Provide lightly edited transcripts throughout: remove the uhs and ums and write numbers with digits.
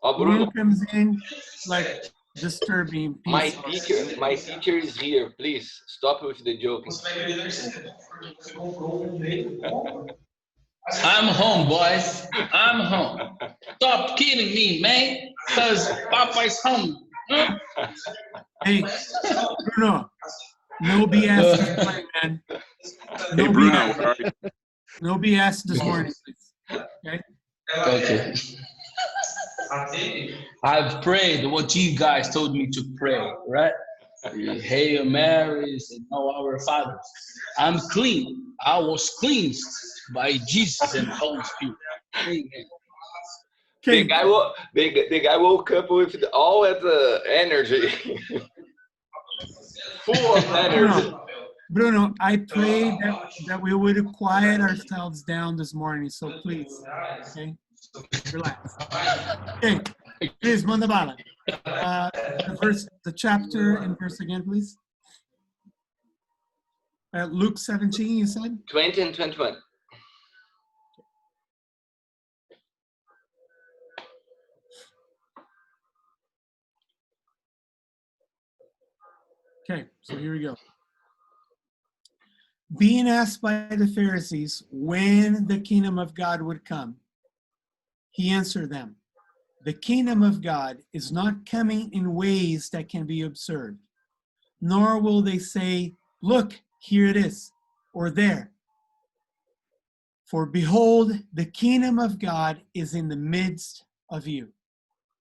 Ó, Bruno Bruno, comes in like disturbing my peace. teacher is here. Please stop with the joking. I'm home, boys. I'm home. Stop kidding me, man. Because Papa's home. Huh? Hey, Bruno, no BS this morning, man. No Hey, Bruno, BS. where are you? No BS this morning, please. Okay? Okay. I've prayed what you guys told me to pray, right? Hail Marys and all our fathers. I'm clean. I was cleansed by Jesus and Holy Spirit. Amen. The Okay. guy woke up with all the energy. Full of energy. Bruno, I pray that we would quiet ourselves down this morning. So please, okay, relax. Okay, please, manda bala. The chapter and verse again, please. Luke 17, you said? 20 and 21. Okay, so here we go. Being asked by the Pharisees when the kingdom of God would come, he answered them, "The kingdom of God is not coming in ways that can be observed, nor will they say, 'Look, here it is,' or 'there.' For behold, the kingdom of God is in the midst of you."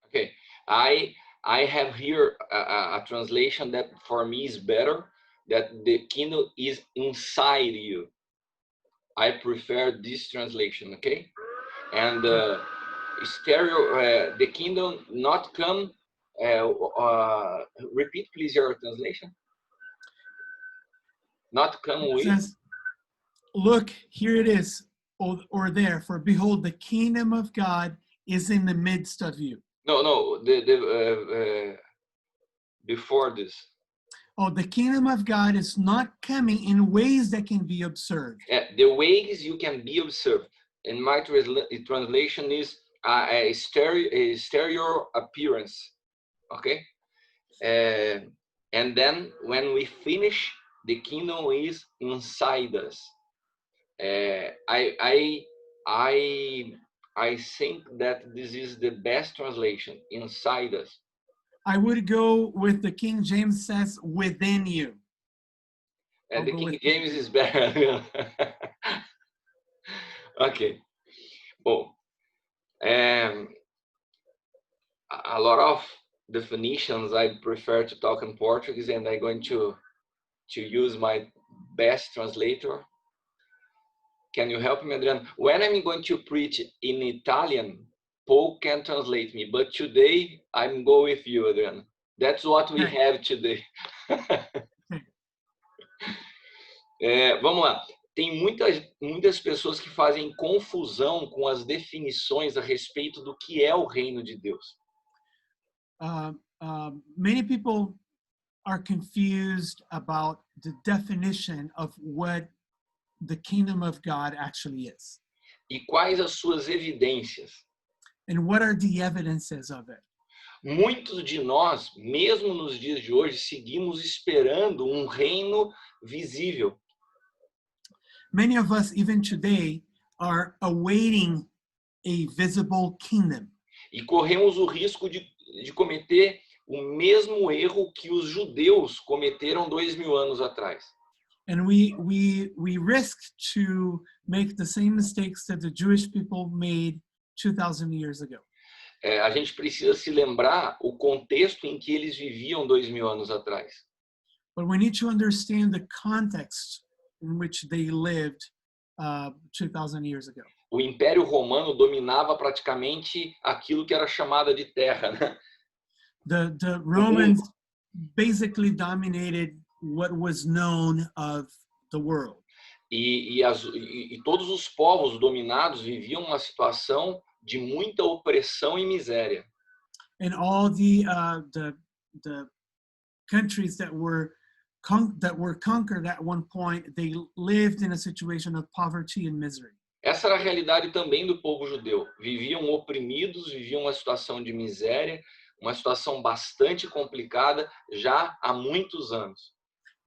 Okay, I have here a translation that for me is better, that the kingdom is inside you. I prefer this translation, okay? And the kingdom not come, repeat please your translation. Not come It with? says, "Look, here it is," or "there, for behold, the kingdom of God is in the midst of you." No, before this. Oh, the kingdom of God is not coming in ways that can be observed. The ways you can be observed. In my translation is a stereo appearance, okay? And then when we finish, the kingdom is inside us. I think that this is the best translation, inside us. I would go with the King James says, "within you." The King James is better. Okay. Well, a lot of definitions I prefer to talk in Portuguese, and I'm going to use my best translator. Can you help me, Adrian? When I'm going to preach in Italian, Paul can translate me, but today I'm going with you, Adrian. That's what we have today. Vamos lá. Tem muitas pessoas que fazem confusão com as definições a respeito do que é o reino de Deus. Many people are confused about the definition of what the kingdom of God actually is. E quais as suas evidências? And what are the evidences of it? Muitos de nós, mesmo nos dias de hoje, seguimos esperando um reino visível. Many of us, even today, are awaiting a visible kingdom. E corremos o risco de cometer o mesmo erro que os judeus cometeram 2000 anos atrás. And we risk to make the same mistakes that the Jewish people made 2,000 years ago. A gente precisa se lembrar o contexto em que eles viviam 2000 anos atrás. But we need to understand the context in which they lived 2,000 years ago. O Império Romano dominava praticamente aquilo que era chamada de terra, né? The Romans basically dominated what was known of the world. E todos os povos dominados viviam uma situação de muita opressão e miséria. And all the countries that were conquered at one point, they lived in a situation of poverty and misery. essa era a realidade também do povo judeu. Viviam oprimidos, viviam uma situação de miséria, uma situação bastante complicada já há muitos anos.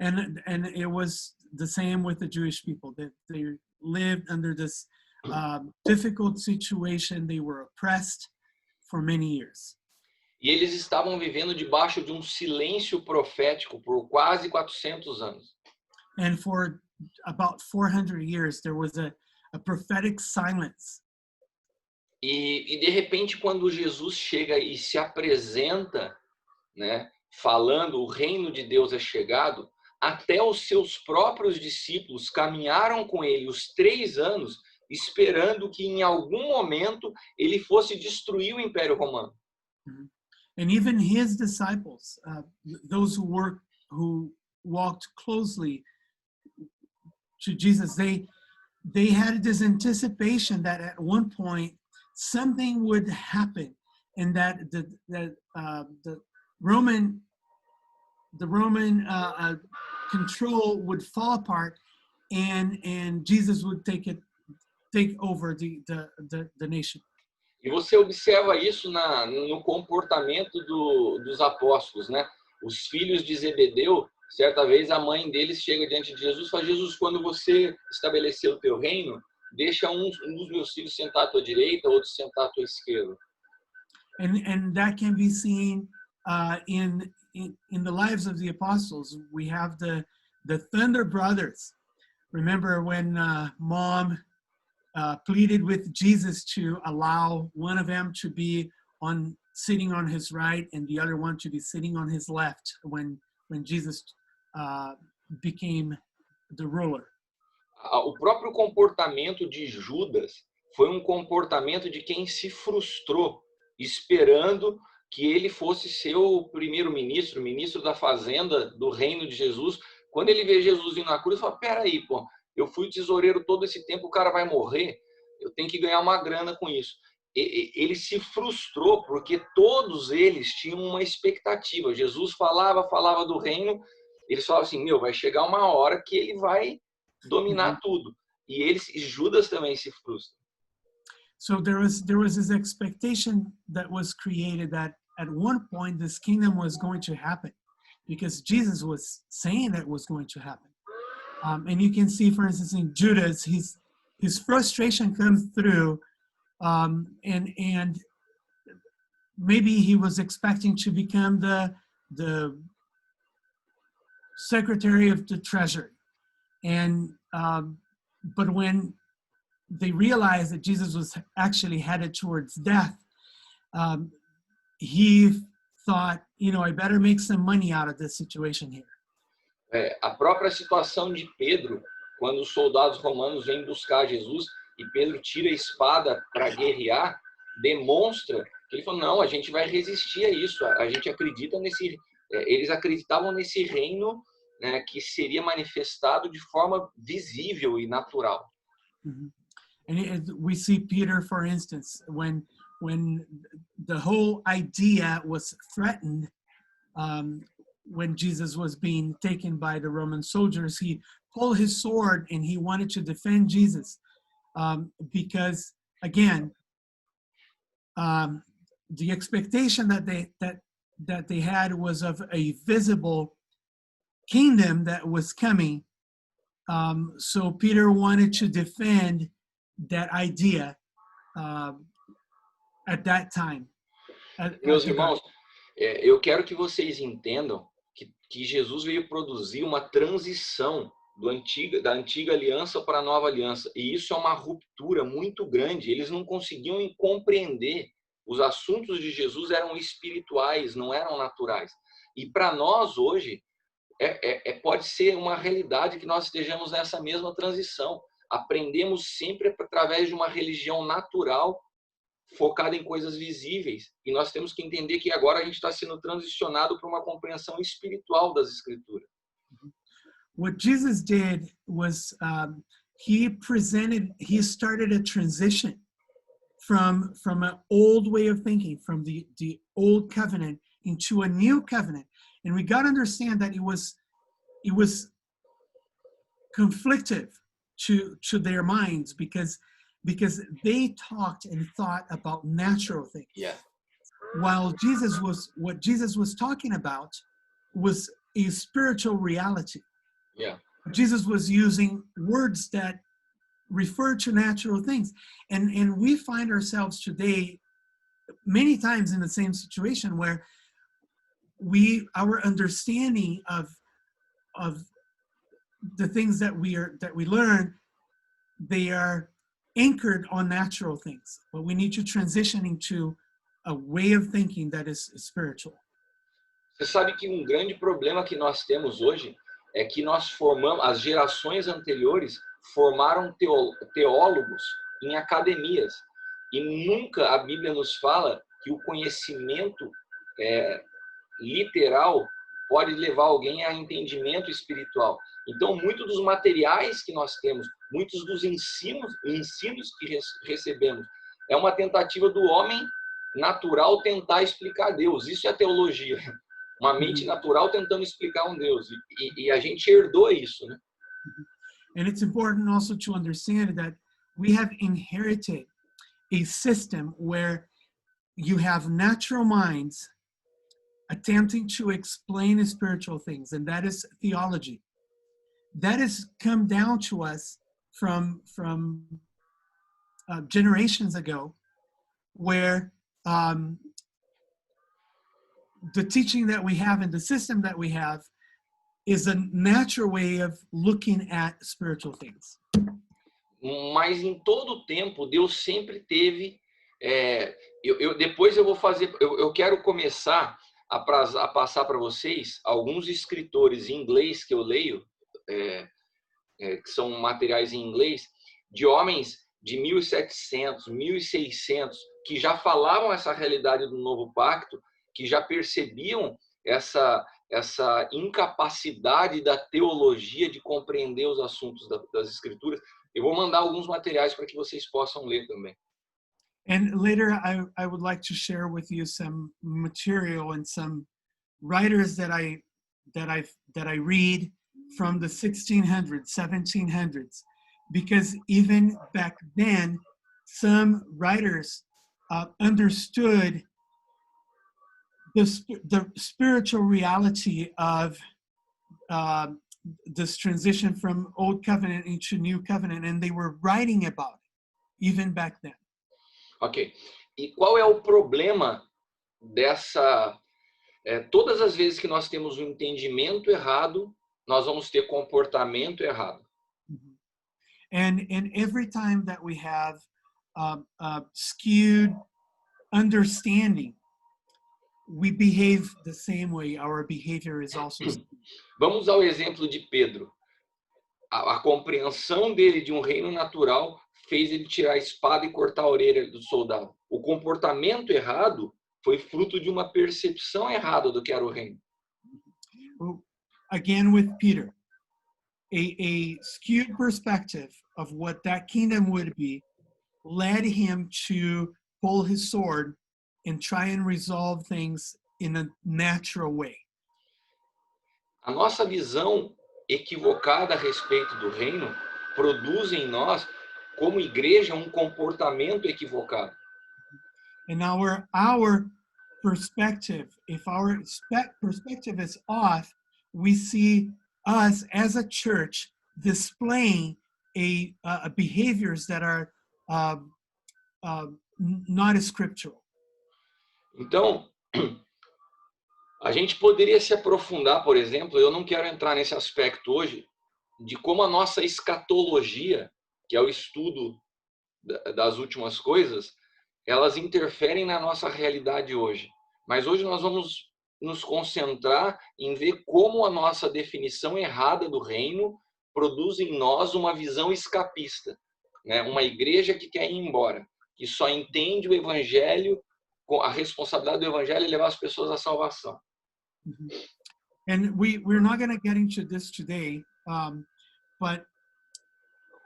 And it was the same with the Jewish people, that they lived under this difficult situation. They were oppressed for many years. E eles estavam vivendo debaixo de um silêncio profético por quase 400 anos. And for about 400 years, there was a prophetic silence. E de repente, quando Jesus chega e se apresenta, né, falando o reino de Deus é chegado, até os seus próprios discípulos caminharam com ele os 3 anos, esperando que em algum momento ele fosse destruir o Império Romano. And even his disciples, those who walked closely to Jesus, they had this anticipation that at one point something would happen, and that the Roman control would fall apart, and Jesus would take over the nation. E você observa isso no comportamento dos apóstolos, né? Os filhos de Zebedeu, certa vez a mãe deles chega diante de Jesus e fala: Jesus, quando você estabelecer o teu reino, deixa um dos meus filhos sentar à tua direita, outro sentar à tua esquerda. And that can be seen in the lives of the apostles. We have the Thunder Brothers. Remember when mom pleaded with Jesus to allow one of them to be sitting on his right and the other one to be sitting on his left when Jesus became the ruler. O próprio comportamento de Judas foi um comportamento de quem se frustrou, esperando que ele fosse ser o primeiro-ministro, ministro da fazenda do reino de Jesus. Quando ele vê Jesus indo na cruz, ele fala: peraí, pô, eu fui tesoureiro todo esse tempo, o cara vai morrer, eu tenho que ganhar uma grana com isso. Ele se frustrou porque todos eles tinham uma expectativa. Jesus falava do reino, eles falavam assim: meu, vai chegar uma hora que ele vai dominar tudo. E Judas também se frustra. So there was this expectation that was created that at one point this kingdom was going to happen, because Jesus was saying that it was going to happen. And you can see, for instance, in Judas, his frustration comes through, and maybe he was expecting to become the secretary of the treasury, and but when they realized that Jesus was actually headed towards death, he thought, I better make some money out of this situation here. A própria situação de Pedro, quando os soldados romanos vêm buscar Jesus e Pedro tira a espada para guerrear, demonstra que ele falou: não, a gente vai resistir a isso, a gente acredita eles acreditavam nesse reino, né, que seria manifestado de forma visível e natural. Mm-hmm. And we see Peter, for instance, when the whole idea was threatened, when Jesus was being taken by the Roman soldiers, he pulled his sword and he wanted to defend Jesus, because again, the expectation that they had was of a visible kingdom that was coming. So Peter wanted to defend that idea at that time. Meus irmãos, eu quero que vocês entendam que Jesus veio produzir uma transição da antiga aliança para a nova aliança. E isso é uma ruptura muito grande. Eles não conseguiam compreender. Os assuntos de Jesus eram espirituais, não eram naturais. E para nós hoje, pode ser uma realidade que nós estejamos nessa mesma transição. Aprendemos sempre através de uma religião natural, focada em coisas visíveis. E nós temos que entender que agora a gente está sendo transicionado para uma compreensão espiritual das Escrituras. What Jesus did was he started a transition from an old way of thinking, from the old covenant into a new covenant. And we got to understand that it was conflictive to their minds, because because they talked and thought about natural things. Yeah. While what Jesus was talking about was a spiritual reality. Yeah. Jesus was using words that refer to natural things. And we find ourselves today many times in the same situation where our understanding of the things that we learn, they are anchored on natural things, but we need to transition into a way of thinking that is spiritual. Você sabe que um grande problema que nós temos hoje é que nós formamos, as gerações anteriores formaram teólogos em academias. E nunca a Bíblia nos fala que o conhecimento literal pode levar alguém a entendimento espiritual. Então, muitos dos materiais que nós temos, muitos dos ensinos que recebemos, é uma tentativa do homem natural tentar explicar Deus. Isso é teologia. Uma mente natural tentando explicar um Deus. E a gente herdou isso, né? And it's important also to understand that we have inherited a system where you have natural minds attempting to explain spiritual things, and that is theology. That has come down to us from generations ago, where the teaching that we have and the system that we have is a natural way of looking at spiritual things. Mas em todo o tempo, Deus sempre teve... depois eu vou fazer... Eu quero começar a passar para vocês alguns escritores em inglês que eu leio, que são materiais em inglês, de homens de 1700, 1600, que já falavam essa realidade do novo pacto, que já percebiam essa incapacidade da teologia de compreender os assuntos das escrituras. Eu vou mandar alguns materiais para que vocês possam ler também. And later I would like to share with you some material and some writers that I read from the 1600s, 1700s, because even back then some writers understood the spiritual reality of this transition from Old Covenant into New Covenant, and they were writing about it even back then. Ok. E qual é o problema dessa... todas as vezes que nós temos um entendimento errado, nós vamos ter comportamento errado. And every time that we have skewed understanding, we behave the same way. Our behavior is also skewed. Vamos ao exemplo de Pedro. A compreensão dele de um reino natural fez ele tirar a espada e cortar a orelha do soldado. O comportamento errado foi fruto de uma percepção errada do que era o reino. Again with Peter, a skewed perspective of what that kingdom would be led him to pull his sword and try and resolve things in a natural way. A nossa visão equivocada a respeito do reino produz em nós, como igreja, um comportamento equivocado. And our perspective, if our perspective is off, we see us as a church displaying behaviors that are not scriptural. Então, a gente poderia se aprofundar, por exemplo, eu não quero entrar nesse aspecto hoje, de como a nossa escatologia, que é o estudo das últimas coisas, elas interferem na nossa realidade hoje. Mas hoje nós vamos nos concentrar em ver como a nossa definição errada do reino produz em nós uma visão escapista, né? Uma igreja que quer ir embora, que só entende o evangelho, a responsabilidade do evangelho é levar as pessoas à salvação. And we're not going to get into this today, but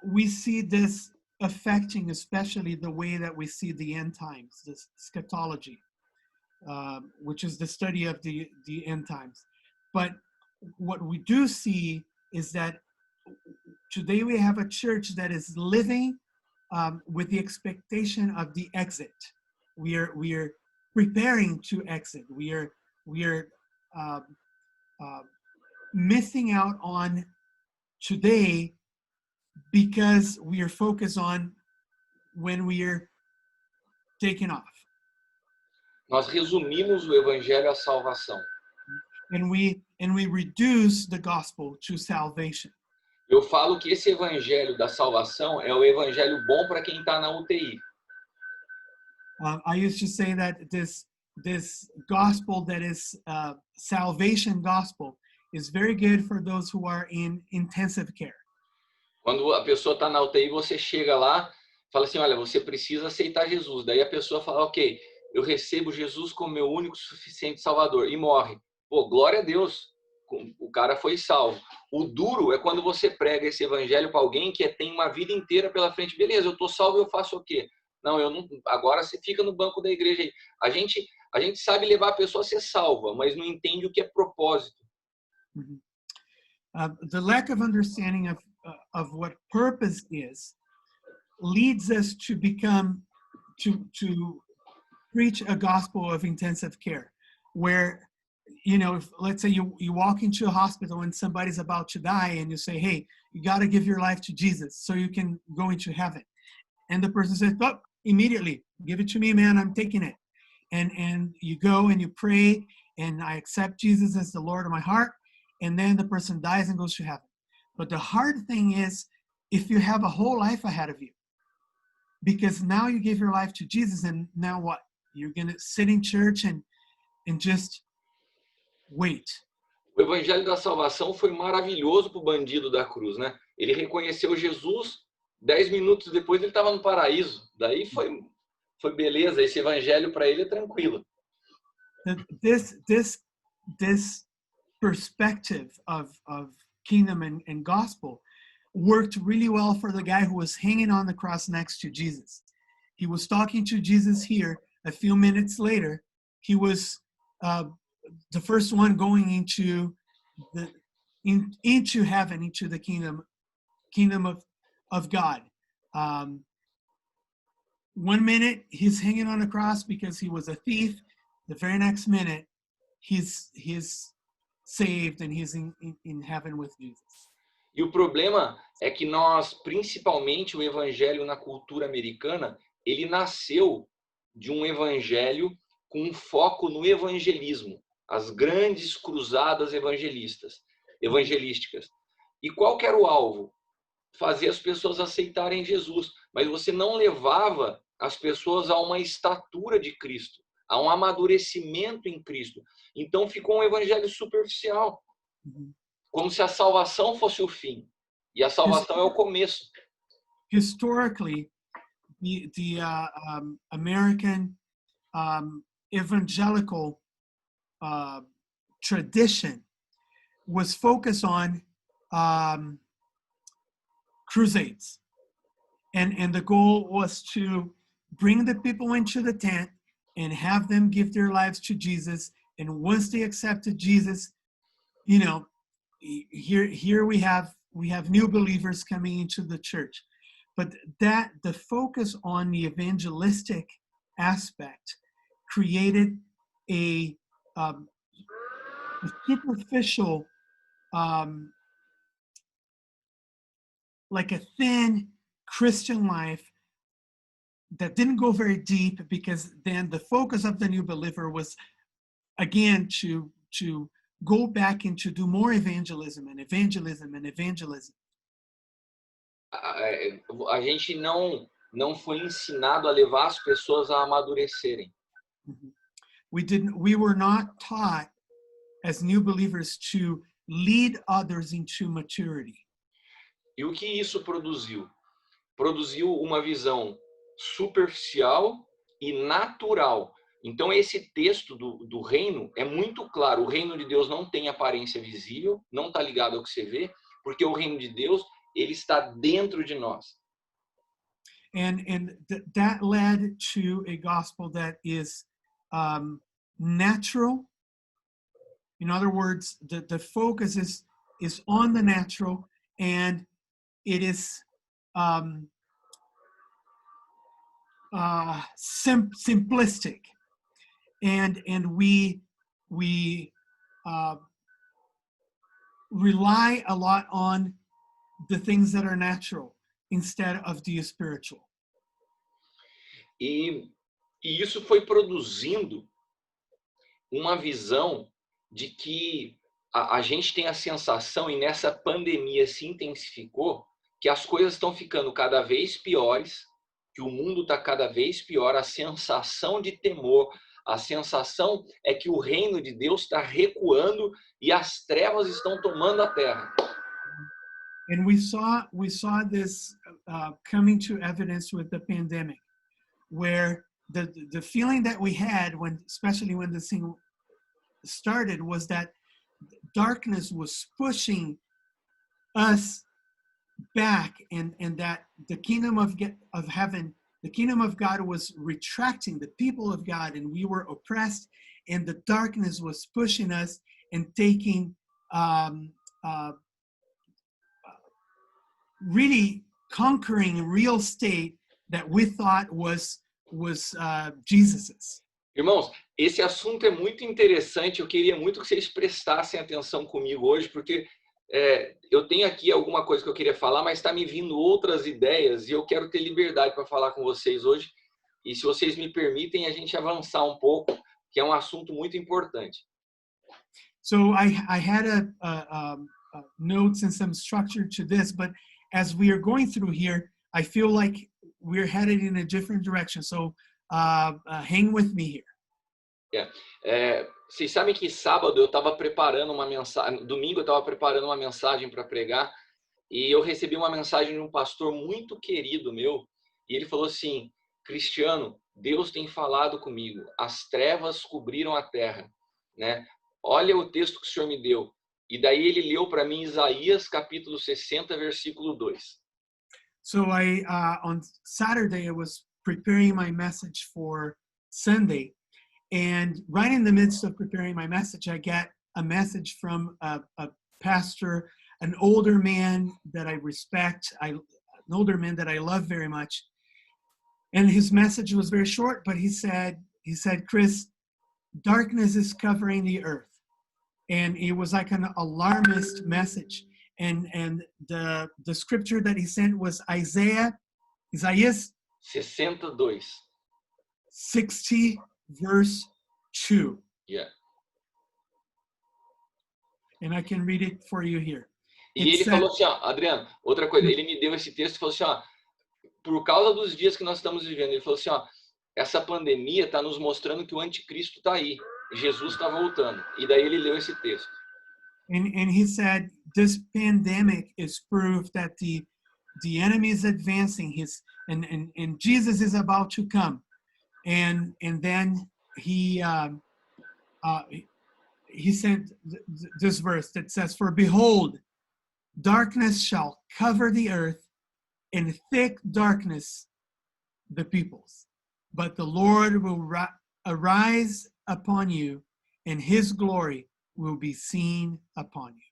we see this affecting especially the way that we see the end times, this eschatology, which is the study of the end times. But what we do see is that today we have a church that is living with the expectation of the exit. We are preparing to exit. We are missing out on today because we are focused on when we are taken off. Nós resumimos o evangelho à salvação. And we reduce the gospel to salvation. Eu falo que esse evangelho da salvação é o evangelho bom para quem está na UTI. I used to say that this gospel that is salvation gospel is very good for those who are in intensive care. Quando a pessoa está na UTI, você chega lá, fala assim, olha, você precisa aceitar Jesus. Daí a pessoa fala, ok, eu recebo Jesus como meu único suficiente salvador e morre. Pô, glória a Deus, o cara foi salvo. O duro é quando você prega esse evangelho para alguém que tem uma vida inteira pela frente. Beleza, eu estou salvo, eu faço o quê? Não, eu não. Agora você fica no banco da igreja aí. A gente sabe levar a pessoa a ser salva, mas não entende o que é propósito. The lack of understanding of what purpose is leads us to become to preach a gospel of intensive care, where, you know, if, let's say you walk into a hospital and somebody's about to die, and you say, hey, you got to give your life to Jesus so you can go into heaven. And the person says, oh, immediately, give it to me, man, I'm taking it. And you go and you pray, and I accept Jesus as the Lord of my heart, and then the person dies and goes to heaven. But the hard thing is, if you have a whole life ahead of you, because now you gave your life to Jesus, and now what? You're going to sit in church and just wait. O evangelho da salvação foi maravilhoso para o bandido da cruz, né? Ele reconheceu Jesus, 10 minutos depois ele estava no paraíso. Daí foi beleza, esse evangelho para ele é tranquilo. This perspective of kingdom and gospel worked really well for the guy who was hanging on the cross next to Jesus. He was talking to Jesus here. A few minutes later, he was the first one going into heaven, into the kingdom of God. 1 minute he's hanging on a cross because he was a thief. The very next minute he's saved and he's in heaven with Jesus. E o problema é que nós, principalmente o evangelho na cultura americana, ele nasceu de um evangelho com um foco no evangelismo, as grandes cruzadas evangelísticas. E qual que era o alvo? Fazer as pessoas aceitarem Jesus, mas você não levava as pessoas a uma estatura de Cristo, a um amadurecimento em Cristo. Então ficou um evangelho superficial, como se a salvação fosse o fim, e a salvação é o começo. Historically, the American evangelical tradition was focused on crusades, and the goal was to bring the people into the tent and have them give their lives to Jesus. And once they accepted Jesus, you know, here we have new believers coming into the church. But that the focus on the evangelistic aspect created a superficial, like a thin Christian life that didn't go very deep, because then the focus of the new believer was again to go back and to do more evangelism. A gente não foi ensinado a levar as pessoas a amadurecerem. We were not taught as new believers to lead others into maturity. E o que isso produziu? Produziu uma visão superficial e natural. Então esse texto do reino é muito claro. O reino de Deus não tem aparência visível, não está ligado ao que você vê, porque o reino de Deus, ele está dentro de nós. And that led to a gospel that is natural. In other words, the focus is on the natural, and it is simplistic, and we rely a lot on the things that are natural instead of the spiritual. E isso foi produzindo uma visão de que a gente tem a sensação, e nessa pandemia se intensificou, que as coisas estão ficando cada vez piores, que o mundo está cada vez pior, a sensação de temor, a sensação é que o reino de Deus está recuando e as trevas estão tomando a terra. And we saw this coming to evidence with the pandemic, where the feeling that we had especially when this thing started, was that darkness was pushing us back, and that the kingdom of heaven, the kingdom of God was retracting the people of God, and we were oppressed, and the darkness was pushing us and taking really conquering real estate that we thought was Jesus's. Irmãos, esse assunto é muito interessante. Eu queria muito que vocês prestassem atenção comigo hoje, porque eu tenho aqui alguma coisa que eu queria falar, mas está me vindo outras ideias e eu quero ter liberdade para falar com vocês hoje. E se vocês me permitem, a gente avançar um pouco, que é um assunto muito importante. So I had notes and some structure to this, but as we are going through here, I feel like we're headed in a different direction. So hang with me here. Vocês sabem que sábado eu estava preparando uma mensagem, domingo eu estava preparando uma mensagem para pregar, e eu recebi uma mensagem de um pastor muito querido meu, e ele falou assim: Cristiano, Deus tem falado comigo, as trevas cobriram a terra, né? Olha o texto que o Senhor me deu. E daí ele leu para mim Isaías capítulo 60, versículo 2. So on Saturday I was preparing my message for Sunday, and right in the midst of preparing my message, I get a message from a pastor, an older man that I respect, an older man that I love very much. And his message was very short, but he said, Chris, darkness is covering the earth. And it was like an alarmist message. And the scripture that he sent was Isaiah 62. 60 verse 2. Yeah. And I can read it for you here. E ele falou assim, ó, Adriano, outra coisa, ele me deu esse texto e falou assim, ó, por causa dos dias que nós estamos vivendo, ele falou assim, ó, essa pandemia está nos mostrando que o anticristo está aí, Jesus está voltando. E daí ele leu esse texto. And he said, this pandemic is proof that the enemy is advancing, and Jesus is about to come. And then he sent this verse that says, for behold, darkness shall cover the earth, and thick darkness the peoples. But the Lord will arise upon you, and his glory will be seen upon you.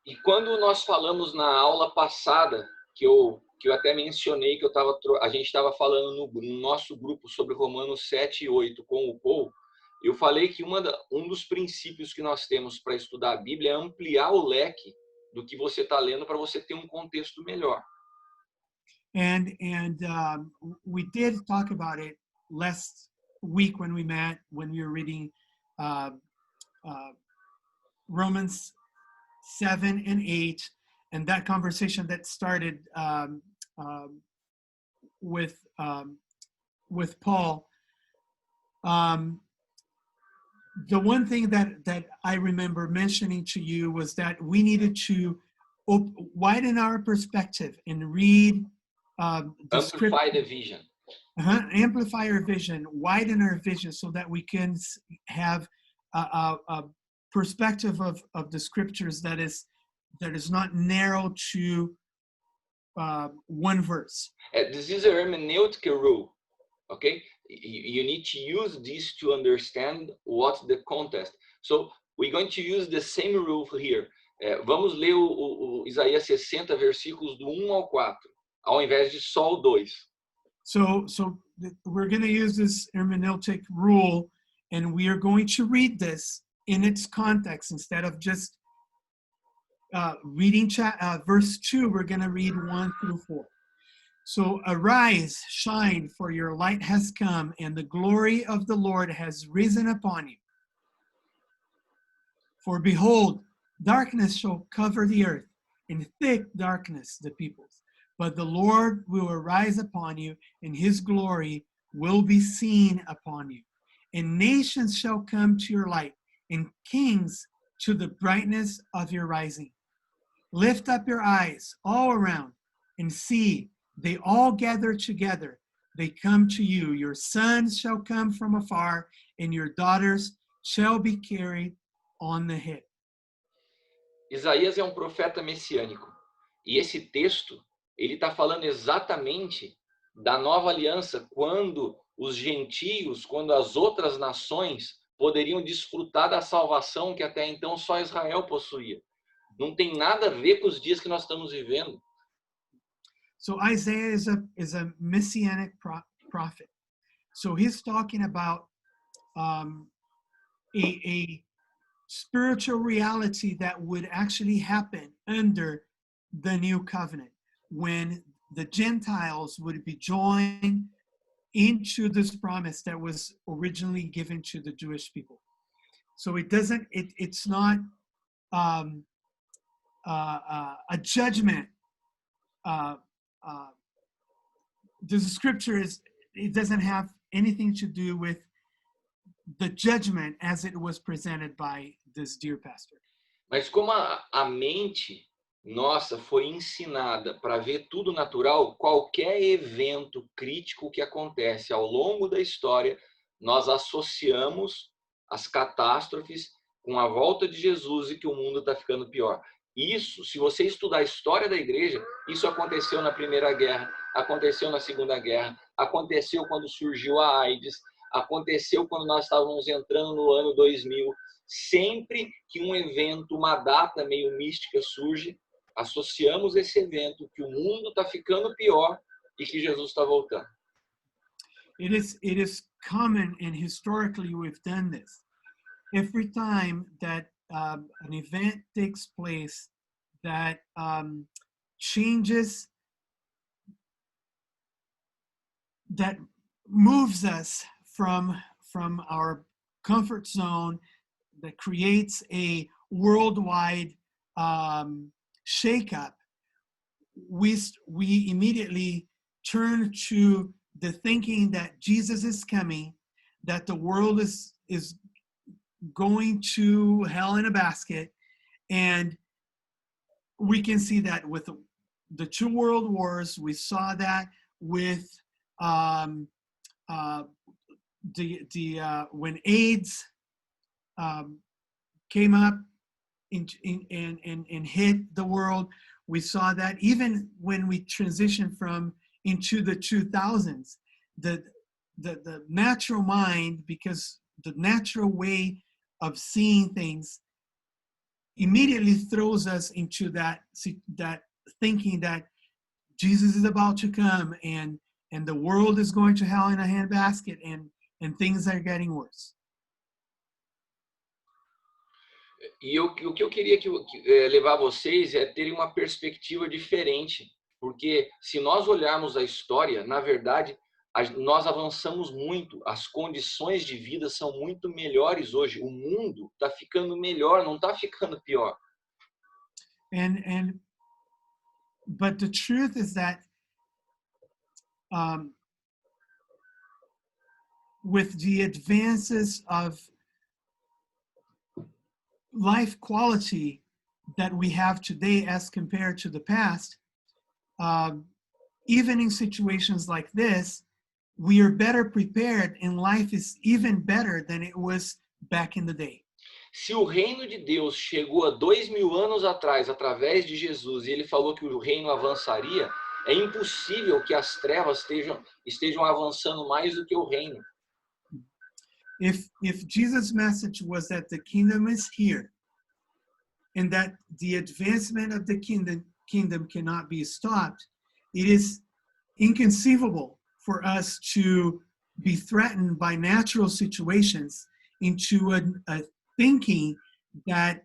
E quando nós falamos na aula passada, que eu até mencionei que a gente estava falando no nosso grupo sobre Romanos 7 e 8 com o Paul, eu falei que um dos princípios que nós temos para estudar a Bíblia é ampliar o leque do que você está lendo para você ter um contexto melhor. And we did talk about it last week when we met, when we were reading Romans 7 and 8, and that conversation that started with Paul. The one thing that I remember mentioning to you was that we needed to widen our perspective and read Amplify the vision. Amplify our vision, widen our vision, so that we can have a perspective of the scriptures that is not narrow to one verse. This is a hermeneutical rule, okay? You need to use this to understand what the context. So we're going to use the same rule here. Vamos ler o Isaías 60, versículos do 1 ao 4, ao invés de só o 2. We're going to use this hermeneutic rule, and we are going to read this in its context instead of just reading verse 2. We're going to read 1 through 4. So arise, shine, for your light has come, and the glory of the Lord has risen upon you. For behold, darkness shall cover the earth, and thick darkness the peoples. But the Lord will arise upon you, and his glory will be seen upon you. And nations shall come to your light, and kings to the brightness of your rising. Lift up your eyes all around, and see, they all gather together. They come to you. Your sons shall come from afar, and your daughters shall be carried on the hip. Isaías é um profeta messiânico. E esse texto, ele está falando exatamente da nova aliança, quando os gentios, quando as outras nações poderiam desfrutar da salvação que até então só Israel possuía. Não tem nada a ver com os dias que nós estamos vivendo. So Isaiah is a messianic prophet. So he's talking about a spiritual reality that would actually happen under the new covenant, when the Gentiles would be joined into this promise that was originally given to the Jewish people. So it's not a judgment. The scripture it doesn't have anything to do with the judgment as it was presented by this dear pastor. Mas como a mente nossa foi ensinada para ver tudo natural, qualquer evento crítico que acontece ao longo da história, nós associamos as catástrofes com a volta de Jesus e que o mundo está ficando pior. Isso, se você estudar a história da igreja, isso aconteceu na Primeira Guerra, aconteceu na Segunda Guerra, aconteceu quando surgiu a AIDS, aconteceu quando nós estávamos entrando no ano 2000. Sempre que um evento, uma data meio mística surge, associamos esse evento que o mundo está ficando pior e que Jesus está voltando. It is common, and historically we've done this. Every time that an event takes place that changes, that moves us from our comfort zone, that creates a worldwide shakeup, we immediately turn to the thinking that Jesus is coming, that the world is going to hell in a basket. And we can see that with the 2 world wars. We saw that with when AIDS came up and hit the world. We saw that even when we transitioned into the 2000s, the natural mind, because the natural way of seeing things immediately throws us into that thinking that Jesus is about to come and the world is going to hell in a handbasket and things are getting worse. E o que eu queria levar vocês é terem uma perspectiva diferente, porque se nós olharmos a história, na verdade, nós avançamos muito, as condições de vida são muito melhores hoje, o mundo está ficando melhor, não está ficando pior. But the truth is that with the advances of life quality that we have today as compared to the past, even in situations like this, we are better prepared, and life is even better than it was back in the day. Se o reino de Deus chegou a 2000 anos atrás através de Jesus e ele falou que o reino avançaria, é impossível que as trevas estejam avançando mais do que o reino. If Jesus' message was that the kingdom is here and that the advancement of the kingdom cannot be stopped, it is inconceivable for us to be threatened by natural situations into a thinking that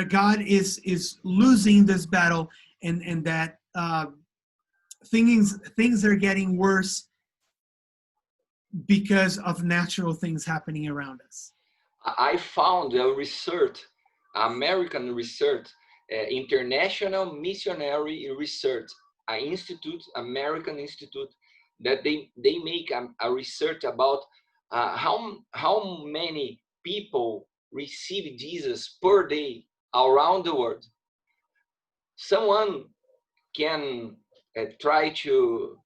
God is losing this battle, and that things are getting worse because of natural things happening around us. I found a research, American research, International Missionary Research, American Institute, that they make a research about how many people receive Jesus per day around the world. Someone can try to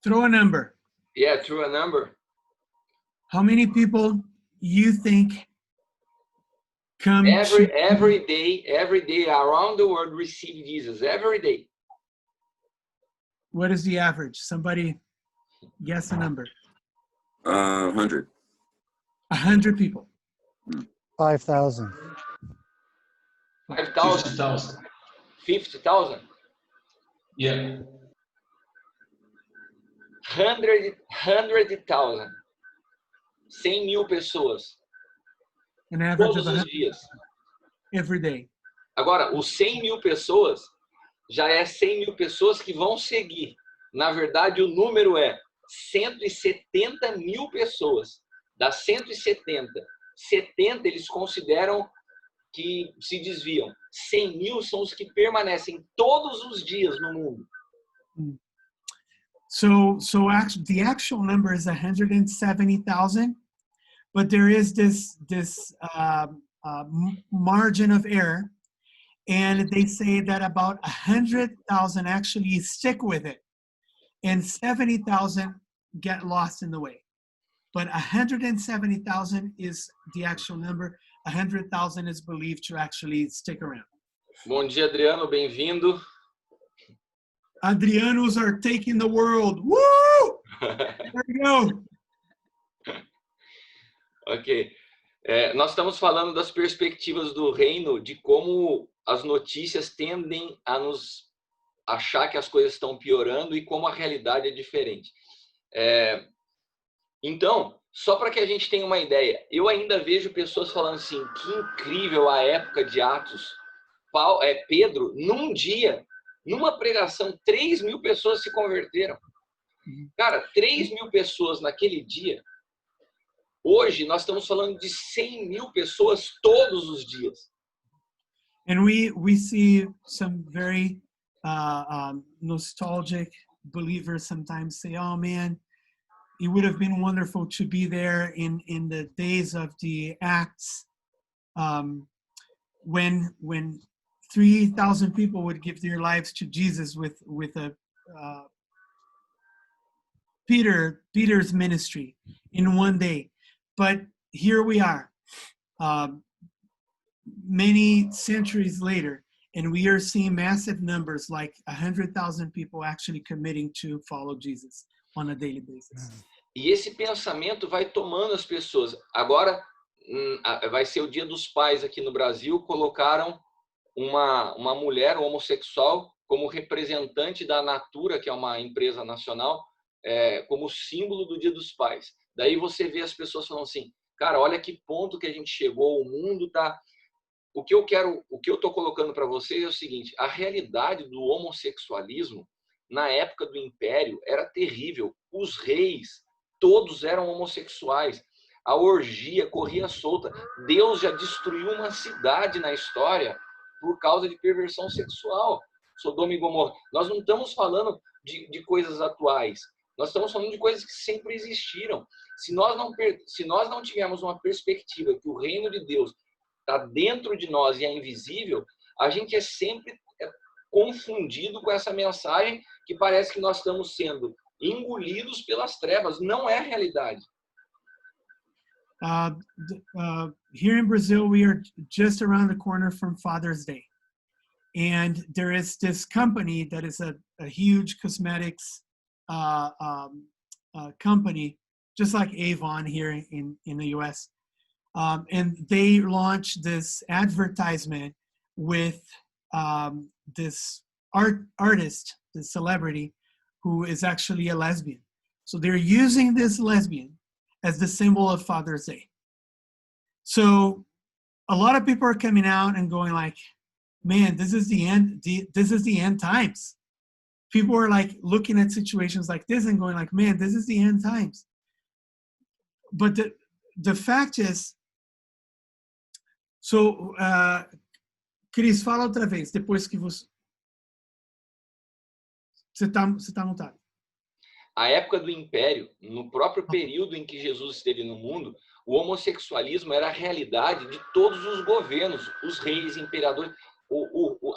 Throw a number. yeah, through a number. How many people you think come Every day around the world receive Jesus every day? What is the average? Somebody guess a number. 100. 100 people. 5,000. 5,000, 50,000. 50,000, Yeah. 100,000, 100,000 pessoas An average todos of os 100 dias. every day. Agora, os 100.000 pessoas já é 100.000 pessoas que vão seguir. Na verdade, o número é 170.000 pessoas. Das 170, 70 eles consideram que se desviam. 100.000 são os que permanecem todos os dias no mundo. So the actual number is 170,000, but there is this margin of error, and they say that about 100,000 actually stick with it, and 70,000 get lost in the way. But 170,000 is the actual number. 100,000 is believed to actually stick around. Bom dia, Adriano, bem-vindo. Adrianos are taking the world. Woo! There we go. Ok. Nós estamos falando das perspectivas do reino, de como as notícias tendem a nos achar que as coisas estão piorando e como a realidade é diferente. Então, só para que a gente tenha uma ideia, eu ainda vejo pessoas falando assim, que incrível a época de Atos. Pedro, num dia, numa pregação, 3.000 pessoas se converteram. Cara, 3.000 pessoas naquele dia. Hoje, nós estamos falando de 100.000 pessoas todos os dias. And we see some very nostalgic believers sometimes say, oh man, it would have been wonderful to be there in the days of the Acts, when 3,000 people would give their lives to Jesus with Peter's ministry in one day. But here we are, many centuries later, and we are seeing massive numbers, like 100,000 people actually committing to follow Jesus on a daily basis. E esse pensamento vai tomando as pessoas. Agora, vai ser o Dia dos Pais aqui no Brasil, colocaram uma mulher homossexual como representante da Natura, que é uma empresa nacional, como símbolo do Dia dos Pais. Daí você vê as pessoas falando assim, cara, olha que ponto que a gente chegou, o mundo tá... O que eu tô colocando para vocês é o seguinte, a realidade do homossexualismo na época do Império era terrível. Os reis, todos eram homossexuais. A orgia corria solta. Deus já destruiu uma cidade na história por causa de perversão sexual. Sodoma e Gomorra. Nós não estamos falando de coisas atuais. Nós estamos falando de coisas que sempre existiram. Se nós não tivermos uma perspectiva que o reino de Deus está dentro de nós e é invisível, a gente é sempre confundido com essa mensagem que parece que nós estamos sendo engolidos pelas trevas. Não é a realidade. Here in Brazil, we are just around the corner from Father's Day. And there is this company that is a huge cosmetics company, just like Avon here in the US. And they launched this advertisement with this artist, this celebrity, who is actually a lesbian. So they're using this lesbian as the symbol of Father's Day. So a lot of people are coming out and going like, man, this is the end. This is the end times. People are like looking at situations like this and going like, man, this is the end times. But the fact is, so, Cris, fala outra vez, depois que você tá mutado. A época do Império, no próprio período em que Jesus esteve no mundo, o homossexualismo era a realidade de todos os governos, os reis, imperadores.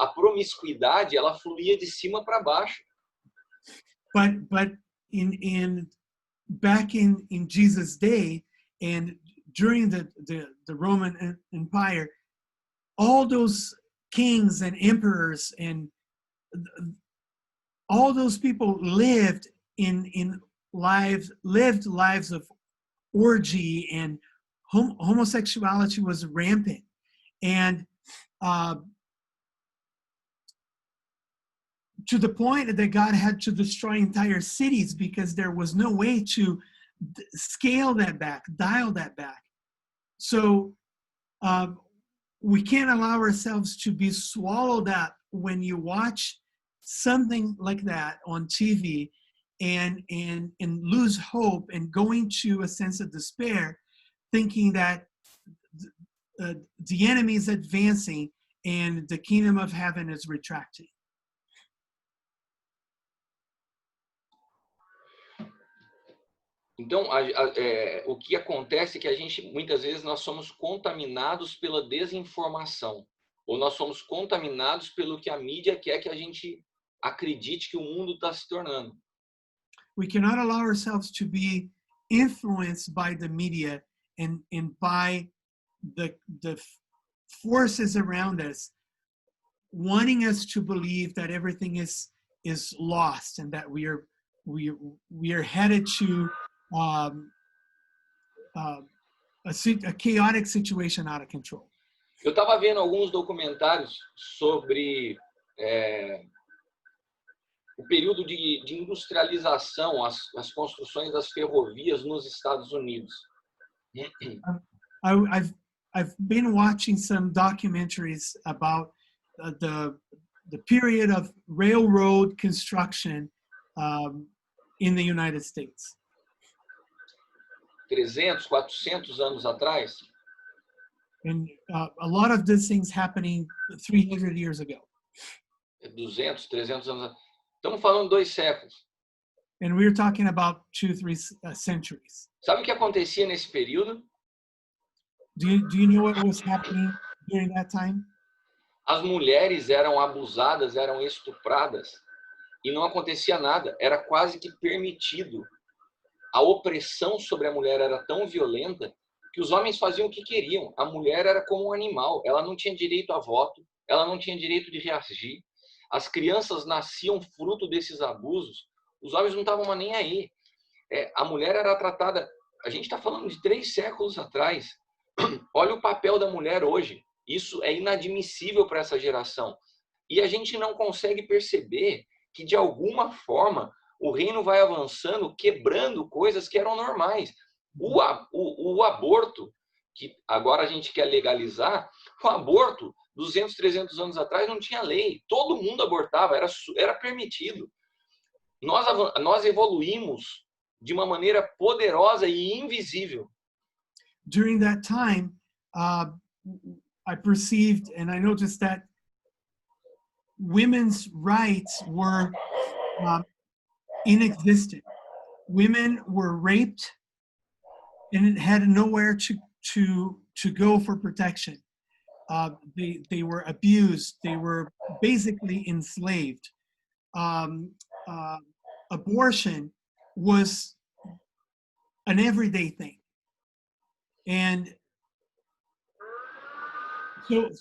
A promiscuidade, ela fluía de cima para baixo. But back in Jesus' day and during the Roman Empire, all those kings and emperors and all those people lived lives of orgy, and homosexuality was rampant. And to the point that God had to destroy entire cities because there was no way to scale that back, dial that back. So we can't allow ourselves to be swallowed up when you watch something like that on TV and lose hope and go into a sense of despair, thinking that the enemy is advancing and the kingdom of heaven is retracting. Então, o que acontece é que a gente, muitas vezes, nós somos contaminados pela desinformação, ou nós somos contaminados pelo que a mídia quer que a gente acredite que o mundo está se tornando. We cannot allow ourselves to be influenced by the media and by the forces around us, wanting us to believe that everything is lost and that we are headed to a chaotic situation out of control. Eu estava vendo alguns documentários sobre o período de industrialização, as construções das ferrovias nos Estados Unidos. I've been watching some documentaries about the period of railroad construction in the United States. 300, 400 anos atrás. And a lot of these things happening 300 years ago. 200, 300 anos atrás. Estamos falando 2 séculos. And we're talking about 2-3 centuries. Sabe o que acontecia nesse período? Do you know what was happening during that time? As mulheres eram abusadas, eram estupradas e não acontecia nada. Era quase que permitido. A opressão sobre a mulher era tão violenta que os homens faziam o que queriam. A mulher era como um animal. Ela não tinha direito a voto, ela não tinha direito de reagir. As crianças nasciam fruto desses abusos. Os homens não estavam nem aí. A mulher era tratada... A gente está falando de 3 séculos atrás. Olha o papel da mulher hoje. Isso é inadmissível para essa geração. E a gente não consegue perceber que, de alguma forma, o reino vai avançando, quebrando coisas que eram normais. O aborto, que agora a gente quer legalizar, o aborto, 200, 300 anos atrás, não tinha lei. Todo mundo abortava, era permitido. Nós evoluímos de uma maneira poderosa e invisível. During that time, I perceived and I noticed that women's rights were inexistent. Women were raped and had nowhere to go for protection. They were abused. They were basically enslaved. Abortion was an everyday thing. And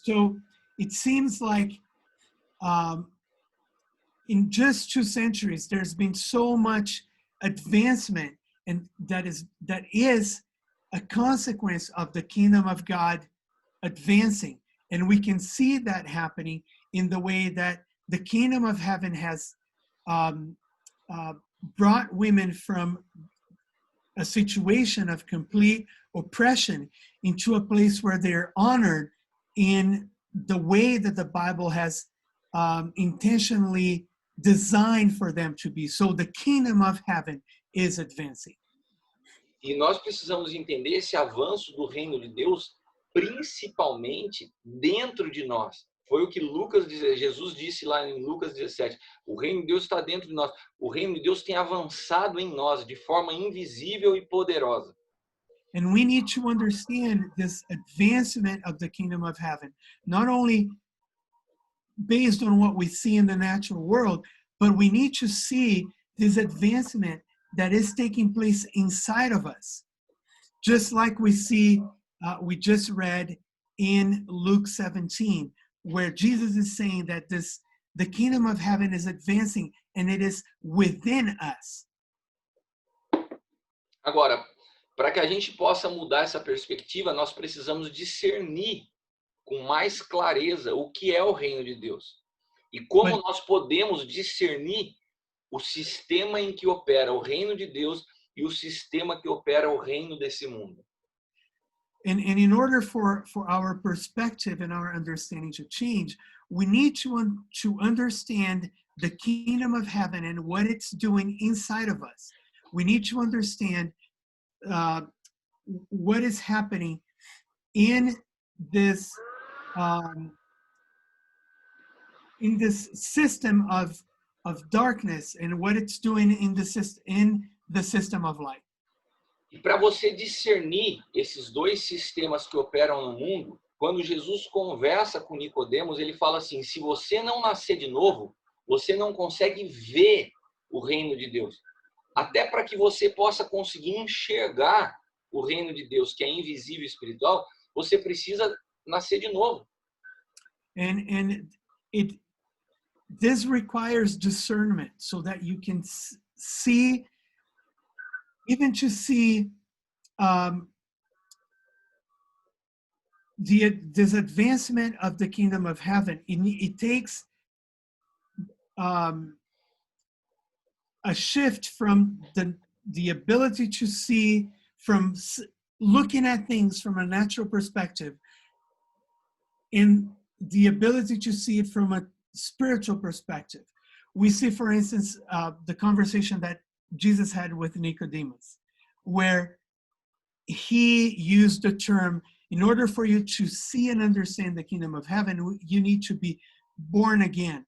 so it seems like in just 2 centuries, there's been so much advancement, and that is a consequence of the kingdom of God advancing. And we can see that happening in the way that the kingdom of heaven has brought women from a situation of complete oppression into a place where they're honored in the way that the Bible has intentionally designed for them to be. So the kingdom of heaven is advancing. E nós precisamos entender esse avanço do reino de Deus, principalmente dentro de nós. Foi o que Jesus disse lá em Lucas 17. O reino de Deus está dentro de nós. O reino de Deus tem avançado em nós de forma invisível e poderosa. And we need to understand this advancement of the kingdom of heaven, not only based on what we see in the natural world, but we need to see this advancement that is taking place inside of us. Just like we see, we just read in Luke 17, where Jesus is saying that the kingdom of heaven is advancing and it is within us. Agora, para que a gente possa mudar essa perspectiva, nós precisamos discernir com mais clareza o que é o reino de Deus. E como nós podemos discernir o sistema em que opera o reino de Deus e o sistema que opera o reino desse mundo. And in order for our perspective and our understanding to change, we need to understand the kingdom of heaven and what it's doing inside of us. We need to understand what is happening in this system of darkness and what it's doing in the system of light. E para você discernir esses dois sistemas que operam no mundo, quando Jesus conversa com Nicodemos, ele fala assim: se você não nascer de novo, você não consegue ver o reino de Deus. Até para que você possa conseguir enxergar o reino de Deus, que é invisível e espiritual, você precisa nascer de novo. And this requires discernment so that you can see, even to see this advancement of the kingdom of heaven. It takes a shift from the ability to see, from looking at things from a natural perspective, in the ability to see it from a spiritual perspective. We see, for instance, the conversation that Jesus had with Nicodemus, where he used the term, in order for you to see and understand the kingdom of heaven, you need to be born again.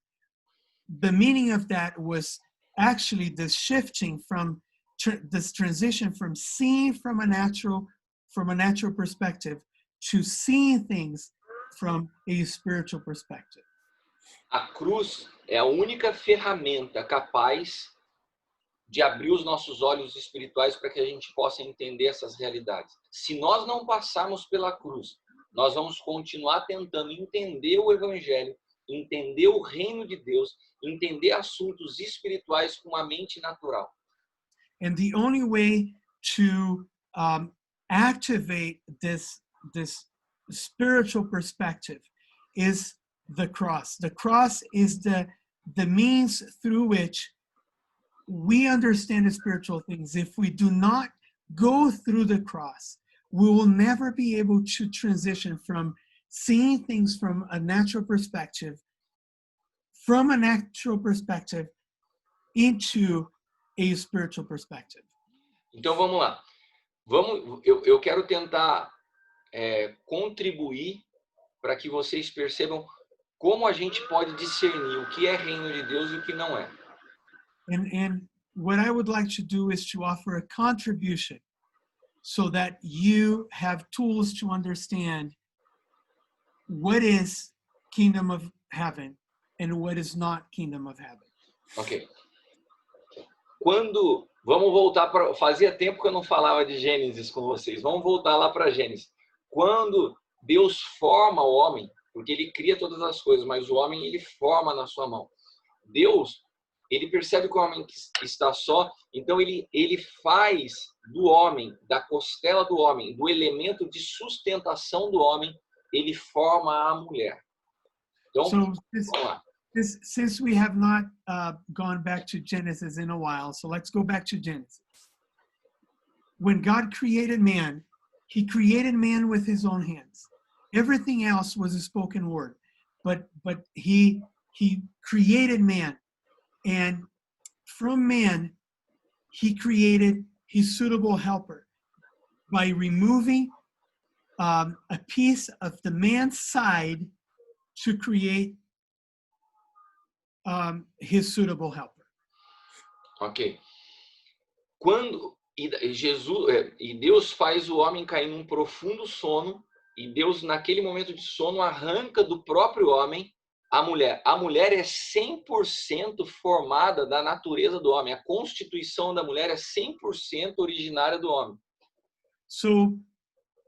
The meaning of that was actually this shifting from this transition from seeing from a natural perspective to seeing things from a spiritual perspective. A cruz é a única ferramenta capaz de abrir os nossos olhos espirituais para que a gente possa entender essas realidades. Se nós não passarmos pela cruz, nós vamos continuar tentando entender o evangelho, entender o reino de Deus, entender assuntos espirituais com uma mente natural. And the only way to activate this spiritual perspective is the cross. The cross is the means through which we understand the spiritual things. If we do not go through the cross, we will never be able to transition from seeing things from a natural perspective, into a spiritual perspective. Então vamos lá. Eu quero tentar contribuir para que vocês percebam como a gente pode discernir o que é reino de Deus e o que não é. And what I would like to do is to offer a contribution so that you have tools to understand what is kingdom of heaven and what is not kingdom of heaven. Ok. Vamos voltar para... Fazia tempo que eu não falava de Gênesis com vocês. Vamos voltar lá para Gênesis. Quando Deus forma o homem, porque ele cria todas as coisas, mas o homem ele forma na sua mão. Deus, ele percebe que o homem está só, então ele faz do homem, da costela do homem, do elemento de sustentação do homem, ele forma a mulher. Então, vamos lá. Since we have not gone back to Genesis in a while, so let's go back to Genesis. When God created man, he created man with his own hands. Everything else was a spoken word, but he created man, and from man he created his suitable helper by removing a piece of the man's side to create his suitable helper. Ok. Quando e Deus faz o homem cair num profundo sono, e Deus naquele momento de sono arranca do próprio homem a mulher. A mulher é 100% formada da natureza do homem. A constituição da mulher é 100% originária do homem. So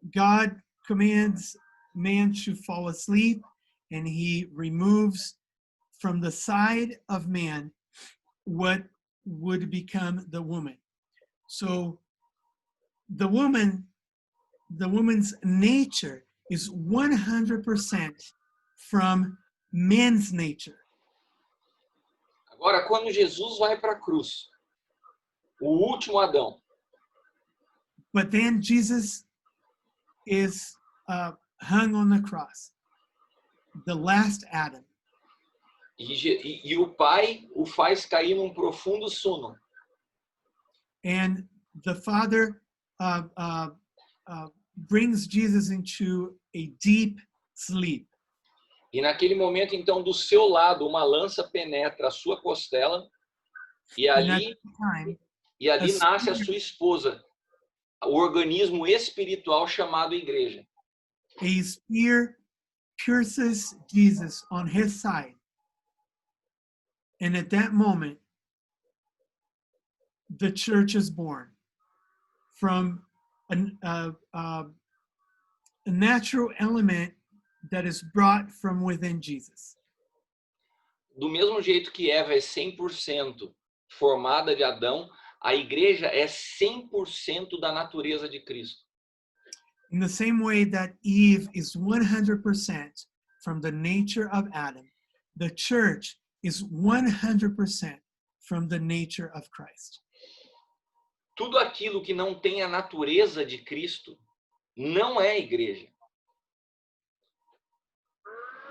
God commands man to fall asleep, and he removes from the side of man what would become the woman. So the woman's nature is 100% from man's nature. Agora, quando Jesus vai para a cruz, o último Adão, But then Jesus is hung on the cross, the last Adam. e o Pai o faz cair num profundo sono. And the Father brings Jesus into a deep sleep. E naquele momento, então, do seu lado, uma lança penetra a sua costela, e And at ali, the time, nasce a sua esposa, o organismo espiritual chamado igreja. a spear pierces Jesus on his side. And at that moment, the church is born from a natural element that is brought from within Jesus. Do mesmo jeito que Eva é 100% formada de Adão, a igreja é 100% da natureza de Cristo. In the same way that Eve is 100% from the nature of Adam, the church is 100% from the nature of Christ. Tudo aquilo que não tem a natureza de Cristo não é igreja.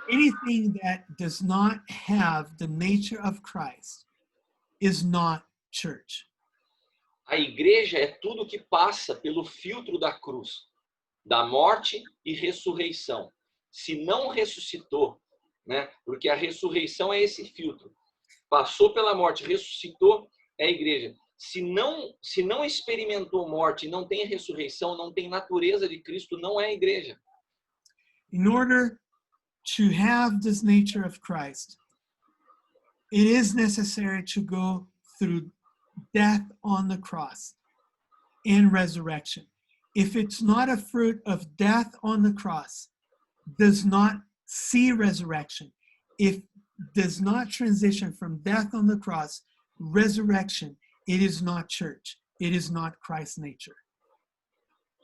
Anything that does not have the nature of Christ is not church. A igreja é tudo que passa pelo filtro da cruz, da morte e ressurreição. Se não ressuscitou, né? Porque a ressurreição é esse filtro. Passou pela morte, ressuscitou, é a igreja. Se não experimentou morte, não tem ressurreição, não tem natureza de Cristo, não é a igreja. In order to have this nature of Christ, it is necessary to go through death on the cross and resurrection. If it's not a fruit of death on the cross, does not see resurrection, if does not transition from death on the cross, resurrection, it is not church. It is not Christ's nature.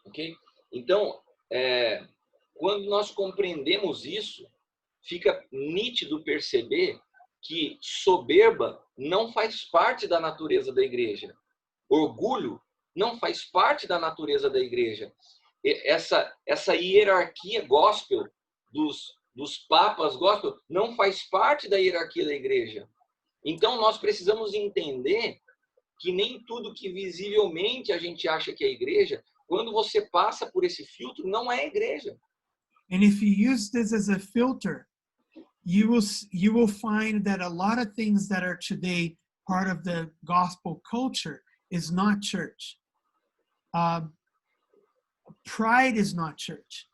Ok? Então, quando nós compreendemos isso, fica nítido perceber que soberba não faz parte da natureza da igreja. Orgulho não faz parte da natureza da igreja. Essa hierarquia gospel dos papas gospel não faz parte da hierarquia da igreja. Então, nós precisamos entender que nem tudo que visivelmente a gente acha que é igreja, quando você passa por esse filtro, não é igreja. And if you use this as a filter, you will find that a lot of things that are today part of the gospel culture is not church. Pride is not church.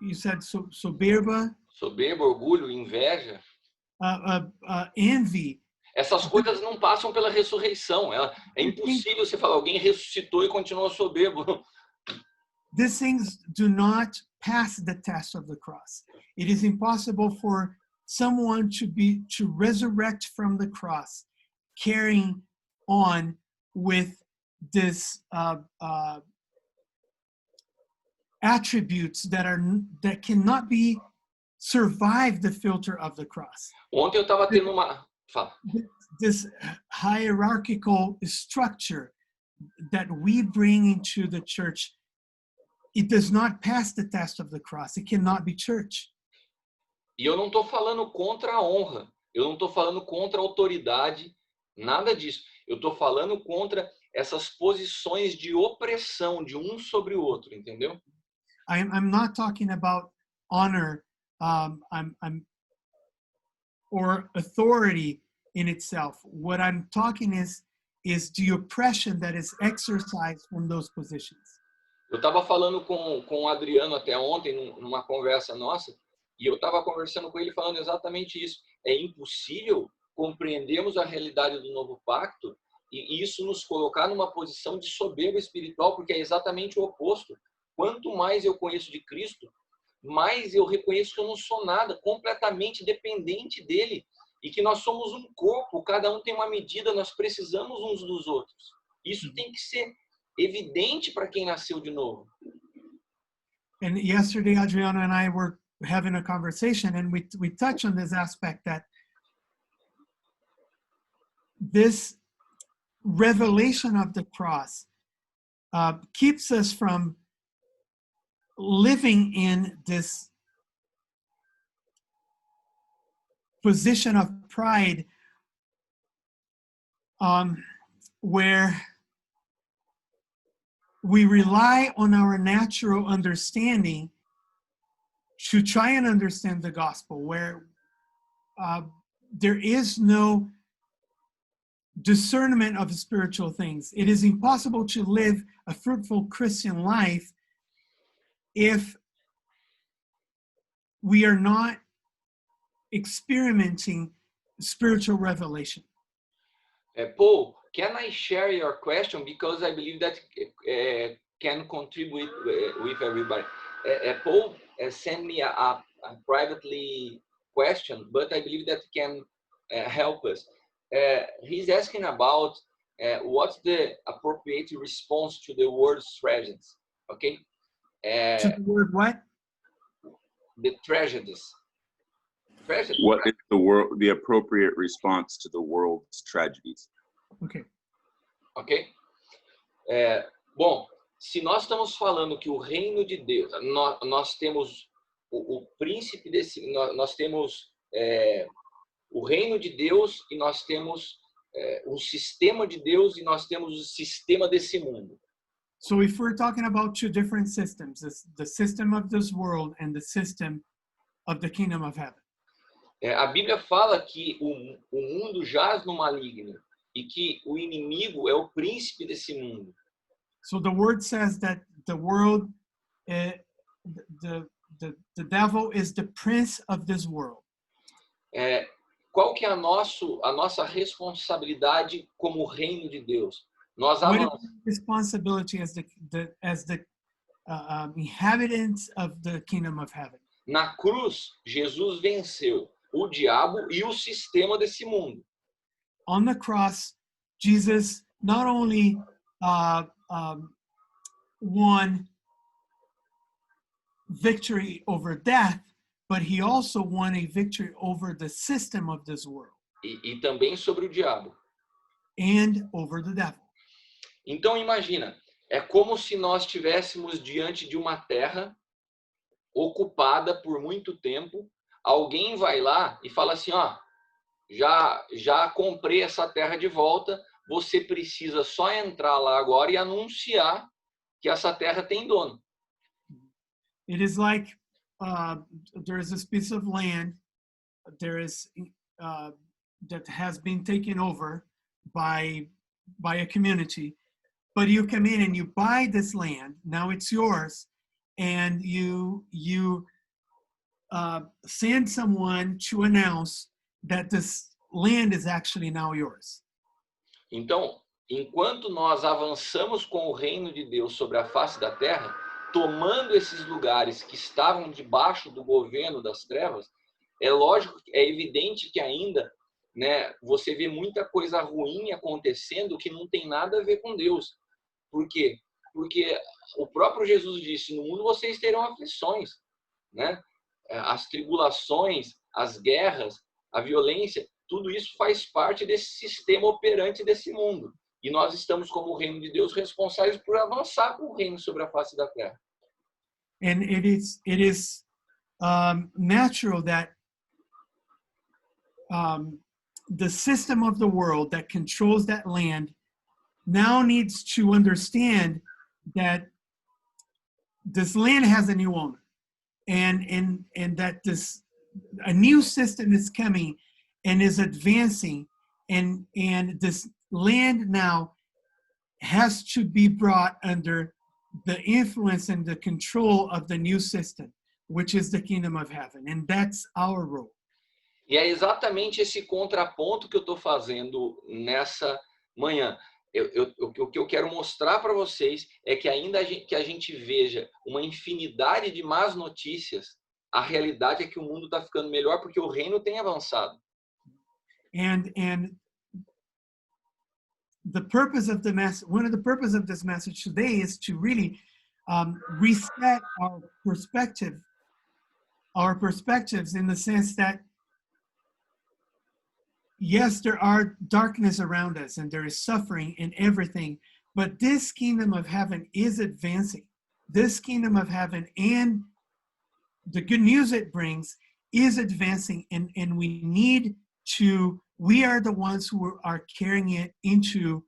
You said soberba. Soberba, orgulho, inveja. Envy. Essas coisas não passam pela ressurreição. É impossível você falar, alguém ressuscitou e continua soberbo. These things do not pass the test of the cross. It is impossible for someone to resurrect from the cross, carrying on with this attributes that cannot be survive the filter of the cross. Ontem eu estava tendo uma... Fala. This hierarchical structure that we bring into the church, it does not pass the test of the cross. It cannot be church. E eu não estou falando contra a honra. Eu não estou falando contra a autoridade. Nada disso. Eu estou falando contra essas posições de opressão de um sobre o outro, entendeu? I'm not talking about honor or authority in itself. What I'm talking is the oppression that is exercised from those positions. Eu estava falando com o Adriano até ontem, numa conversa nossa, e eu estava conversando com ele falando exatamente isso. É impossível compreendermos a realidade do novo pacto e isso nos colocar numa posição de soberba espiritual, porque é exatamente o oposto. Quanto mais eu conheço de Cristo, mais eu reconheço que eu não sou nada, completamente dependente dele, e que nós somos um corpo, cada um tem uma medida, nós precisamos uns dos outros. Isso tem que ser evidente para quem nasceu de novo. And yesterday, Adriano and I were having a conversation, and we touched on this aspect that this revelation of the cross keeps us from living in this position of pride where we rely on our natural understanding to try and understand the gospel, where there is no discernment of spiritual things. It is impossible to live a fruitful Christian life if we are not experimenting spiritual revelation. Paul, can I share your question, because I believe that can contribute with everybody. Paul sent me a privately question, but I believe that can help us. He's asking about what's the appropriate response to the word tragedies. Okay. To the word what? The tragedies. Tragedy. What is the appropriate response to the world's tragedies? Okay. Ok? Bom, se nós estamos falando que o reino de Deus, nós temos o príncipe desse, nós temos o reino de Deus e nós temos um sistema de Deus e nós temos o sistema desse mundo. So if we're talking about two different systems, the system of this world and the system of the kingdom of heaven. A Bíblia fala que o mundo jaz no maligno e que o inimigo é o príncipe desse mundo. So the word says that the world, the devil is the prince of this world. Qual que é a nossa responsabilidade como reino de Deus? Nós What is the responsibility as the inhabitants of the kingdom of heaven? Na cruz, Jesus venceu o diabo e o sistema desse mundo. On the cross, Jesus not only won victory over death, but he also won a victory over the system of this world E também sobre o diabo. and over the devil. Então imagina, é como se nós estivéssemos diante de uma terra ocupada por muito tempo. Alguém vai lá e fala assim, ó, já comprei essa terra de volta, você precisa só entrar lá agora e anunciar que essa terra tem dono. It is like there is this piece of land that has been taken over by a community, but you come in and you buy this land. Now it's yours, and you send someone to announce that this land is actually now yours. Então, enquanto nós avançamos com o reino de Deus sobre a face da terra, tomando esses lugares que estavam debaixo do governo das trevas, é lógico, é evidente que ainda, né, você vê muita coisa ruim acontecendo que não tem nada a ver com Deus. Por quê? Porque o próprio Jesus disse: no mundo vocês terão aflições, né? As tribulações, as guerras, a violência, tudo isso faz parte desse sistema operante desse mundo. E nós estamos, como o reino de Deus, responsáveis por avançar com o reino sobre a face da terra. And it is natural that the system of the world that controls that land now needs to understand that this land has a new owner, and that a new system is coming and is advancing, and this land now has to be brought under the influence and the control of the new system, which is the kingdom of heaven, and that's our role. E é exatamente esse contraponto que eu estou fazendo nessa manhã. O que eu quero mostrar para vocês é que ainda que a gente veja uma infinidade de más notícias, a realidade é que o mundo está ficando melhor porque o reino tem avançado. And the purpose of one of the purpose of this message today is to really reset our perspectives in the sense that yes, there are darkness around us and there is suffering and everything, but this kingdom of heaven is advancing. This kingdom of heaven and the good news it brings is advancing, and we are the ones who are carrying it into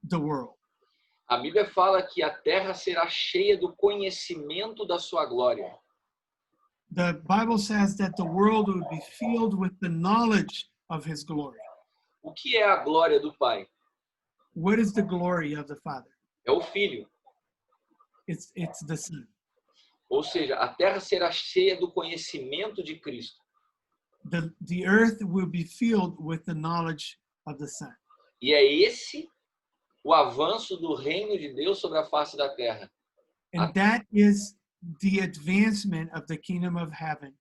the world. A Bíblia fala que a terra será cheia do conhecimento da sua glória. The Bible says that the world will be filled with the knowledge of his glory. O que é a glória do Pai? What is the glory of the Father? É o Filho. It's the Son. Ou seja, a terra será cheia do conhecimento de Cristo. The earth will be filled with the knowledge of the Son. E é esse o avanço do reino de Deus sobre a face da terra. And that is the advancement of the kingdom of heaven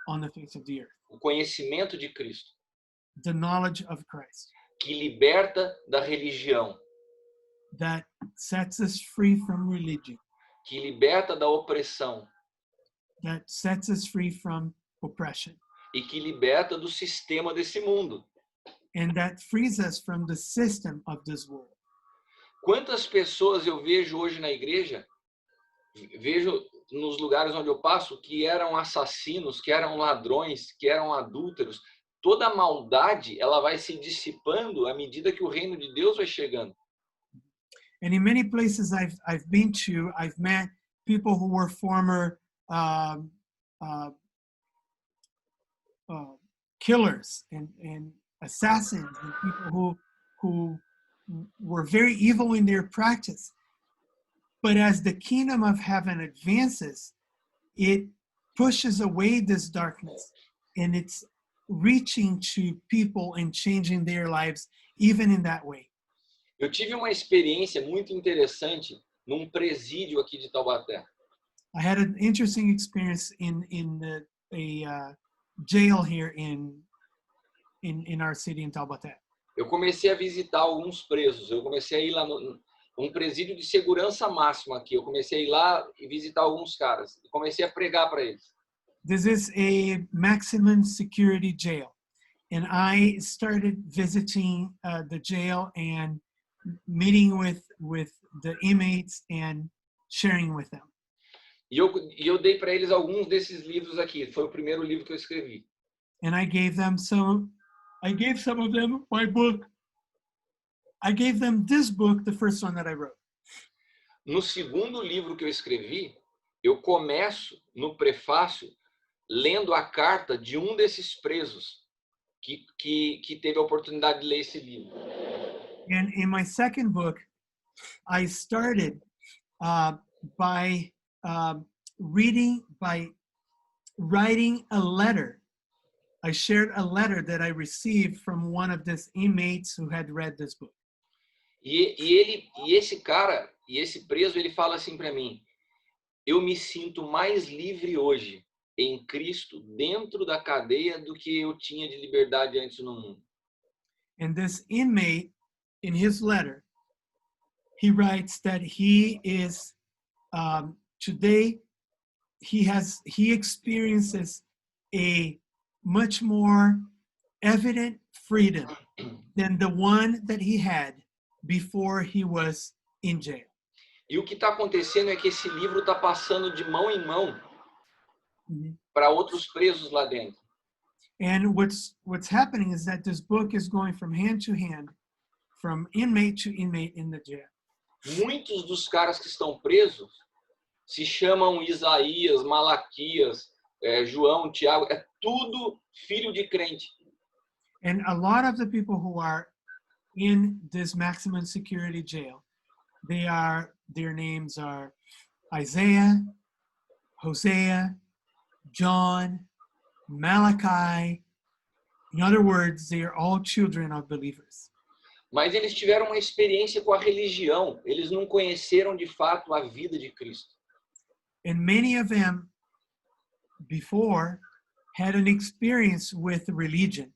on the face of the earth. O conhecimento de Cristo, The knowledge of Christ que liberta da religião, that sets us free from religion, que liberta da opressão that sets us free from oppression, e que liberta do sistema desse mundo. and that frees us from the system of this world. Quantas pessoas eu vejo hoje na igreja, vejo nos lugares onde eu passo, que eram assassinos, que eram ladrões, que eram adúlteros. Toda a maldade, ela vai se dissipando à medida que o reino de Deus vai chegando. And in many places I've been to, I've met people who were former killers and assassins, and people who were very evil in their practice. But as the kingdom of heaven advances, it pushes away this darkness, and it's reaching to people and changing their lives even in that way. Eu tive uma experiência muito interessante num presídio aqui de Taubaté. I had an interesting experience in a jail here in our city in Taubaté. Eu comecei a visitar alguns presos. Eu comecei a ir lá num presídio de segurança máxima aqui. Eu comecei a ir lá e visitar alguns caras. E comecei a pregar para eles. This is a maximum security jail, and I started visiting the jail and meeting with the inmates and sharing with them. E eu dei para eles alguns desses livros aqui. Foi o primeiro livro que eu escrevi. And I gave some of them my book. I gave them this book, the first one that I wrote. No segundo livro que eu escrevi, eu começo no prefácio lendo a carta de um desses presos que teve a oportunidade de ler esse livro. And in my second book, I started by writing a letter. I shared a letter that I received from one of these inmates who had read this book. E esse preso, ele fala assim para mim: eu me sinto mais livre hoje em Cristo dentro da cadeia do que eu tinha de liberdade antes no mundo. And this inmate, in his letter, he writes that he is today he experiences a much more evident freedom than the one that he had before he was in jail. E o que está acontecendo é que esse livro está passando de mão em mão Mhm. para outros presos lá dentro. And what's happening is that this book is going from hand to hand, from inmate to inmate in the jail. Muitos dos caras que estão presos se chamam Isaías, Malaquias, João, Tiago, é tudo filho de crente. And a lot of the people who are in this maximum security jail, their names are Isaiah, Hosea, John, Malachi. In other words, they are all children of believers. Mas eles tiveram uma experiência com a religião, eles não conheceram de fato a vida de Cristo. And many of them before had an experience with religion.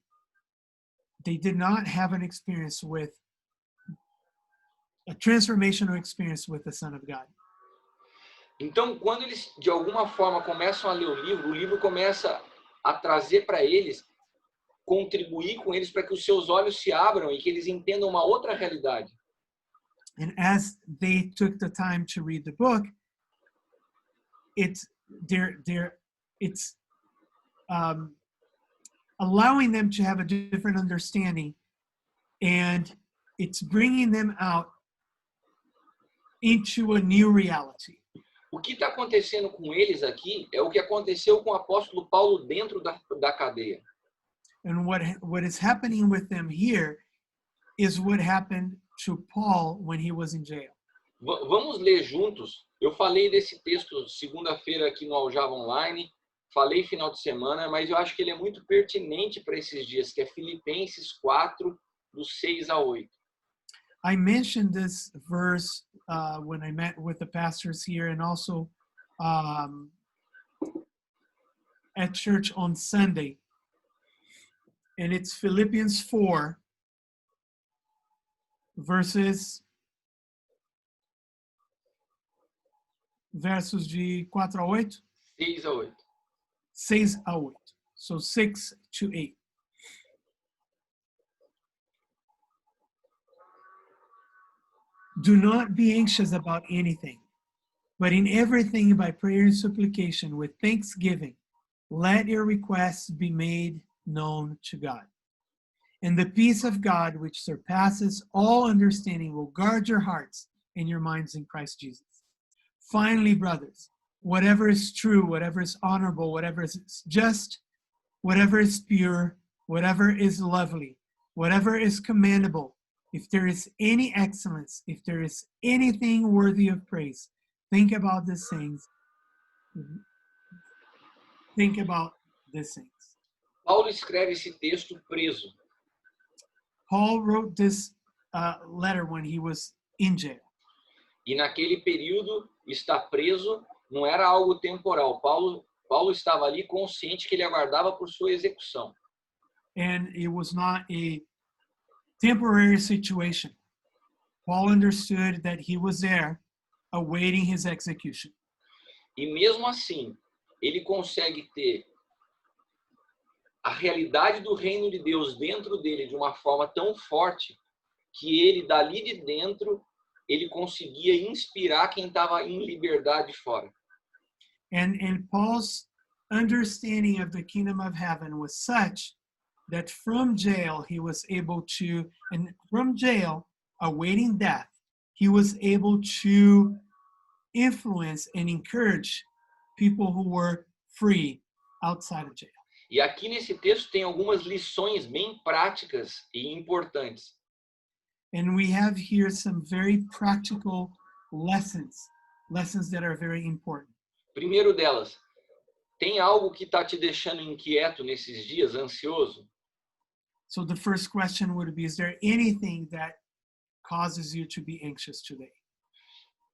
They did not have an experience with a transformational experience with the Son of God. Então, quando eles de alguma forma começam a ler o livro começa a trazer para eles, contribuir com eles para que os seus olhos se abram e que eles entendam uma outra realidade. And as they took the time to read the book, it's allowing them to have a different understanding, and it's bringing them out into a new reality. O que está acontecendo com eles aqui é o que aconteceu com o apóstolo Paulo dentro da cadeia. And what is happening with them here is what happened to Paul when he was in jail. Vamos ler juntos. Eu falei desse texto segunda-feira aqui no Aljava Online, falei final de semana, mas eu acho que ele é muito pertinente para esses dias, que é Filipenses 4, dos 6 a 8. I mentioned this verse when I met with the pastors here and also at church on Sunday. And it's Philippians 4, versos de 4 a 8? 6 a 8. 6 a 8. So 6 to 8. Do not be anxious about anything, but in everything by prayer and supplication with thanksgiving, let your requests be made known to God. And the peace of God, which surpasses all understanding, will guard your hearts and your minds in Christ Jesus. Finally, brothers, whatever is true, whatever is honorable, whatever is just, whatever is pure, whatever is lovely, whatever is commendable, if there is any excellence, if there is anything worthy of praise, think about these things. Think about these things. Paulo escreve esse texto preso. Paul wrote this letter when he was in jail. E naquele período, estar preso não era algo temporal. Paulo estava ali consciente que ele aguardava por sua execução. And it was not a temporary situation. Paul understood that he was there awaiting his execution. E mesmo assim, ele consegue ter a realidade do reino de Deus dentro dele de uma forma tão forte que ele, dali de dentro, ele conseguia inspirar quem estava em liberdade fora. And Paul's understanding of the kingdom of heaven was such that from jail he was able to, and from jail, awaiting death, he was able to influence and encourage people who were free outside of jail. E aqui nesse texto tem algumas lições bem práticas e importantes. And we have here some very practical lessons that are very important. Primeiro delas, tem algo que está te deixando inquieto nesses dias, ansioso? So the first question would be, is there anything that causes you to be anxious today?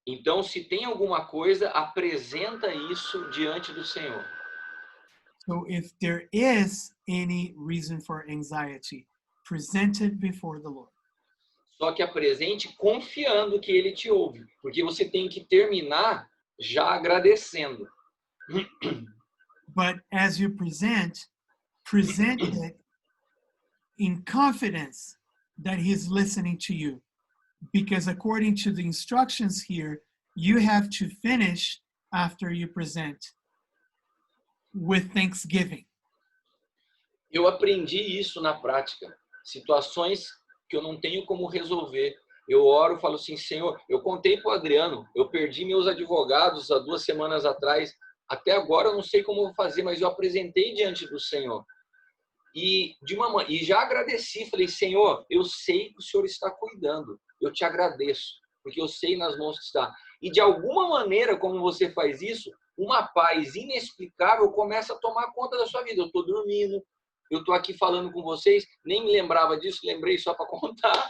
Então, se tem alguma coisa, apresenta isso diante do Senhor. So if there is any reason for anxiety, present it before the Lord. Só que apresente confiando que Ele te ouve, porque você tem que terminar já agradecendo. But as you present it in confidence that he's listening to you. Because according to the instructions here, you have to finish after you present with thanksgiving. Eu aprendi isso na prática. Situações que eu não tenho como resolver. Eu oro e falo assim, Senhor, eu contei para o Adriano, eu perdi meus advogados há 2 semanas atrás. Até agora eu não sei como vou fazer, mas eu apresentei diante do Senhor. E já agradeci, falei, Senhor, eu sei que o Senhor está cuidando. Eu te agradeço, porque eu sei nas mãos que está. E de alguma maneira, como você faz isso, uma paz inexplicável começa a tomar conta da sua vida. Eu estou dormindo, eu estou aqui falando com vocês, nem me lembrava disso, lembrei só para contar.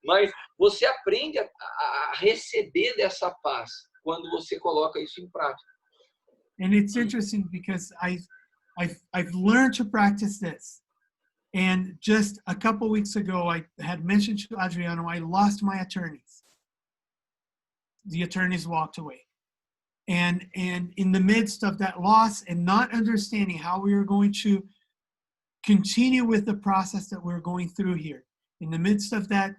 Mas você aprende a receber dessa paz quando você coloca isso em prática. And it's interesting because I've learned to practice this. And just a couple weeks ago, I had mentioned to Adriano, I lost my attorneys. The attorneys walked away. And in the midst of that loss and not understanding how we were going to continue with the process that we're going through here, in the midst of that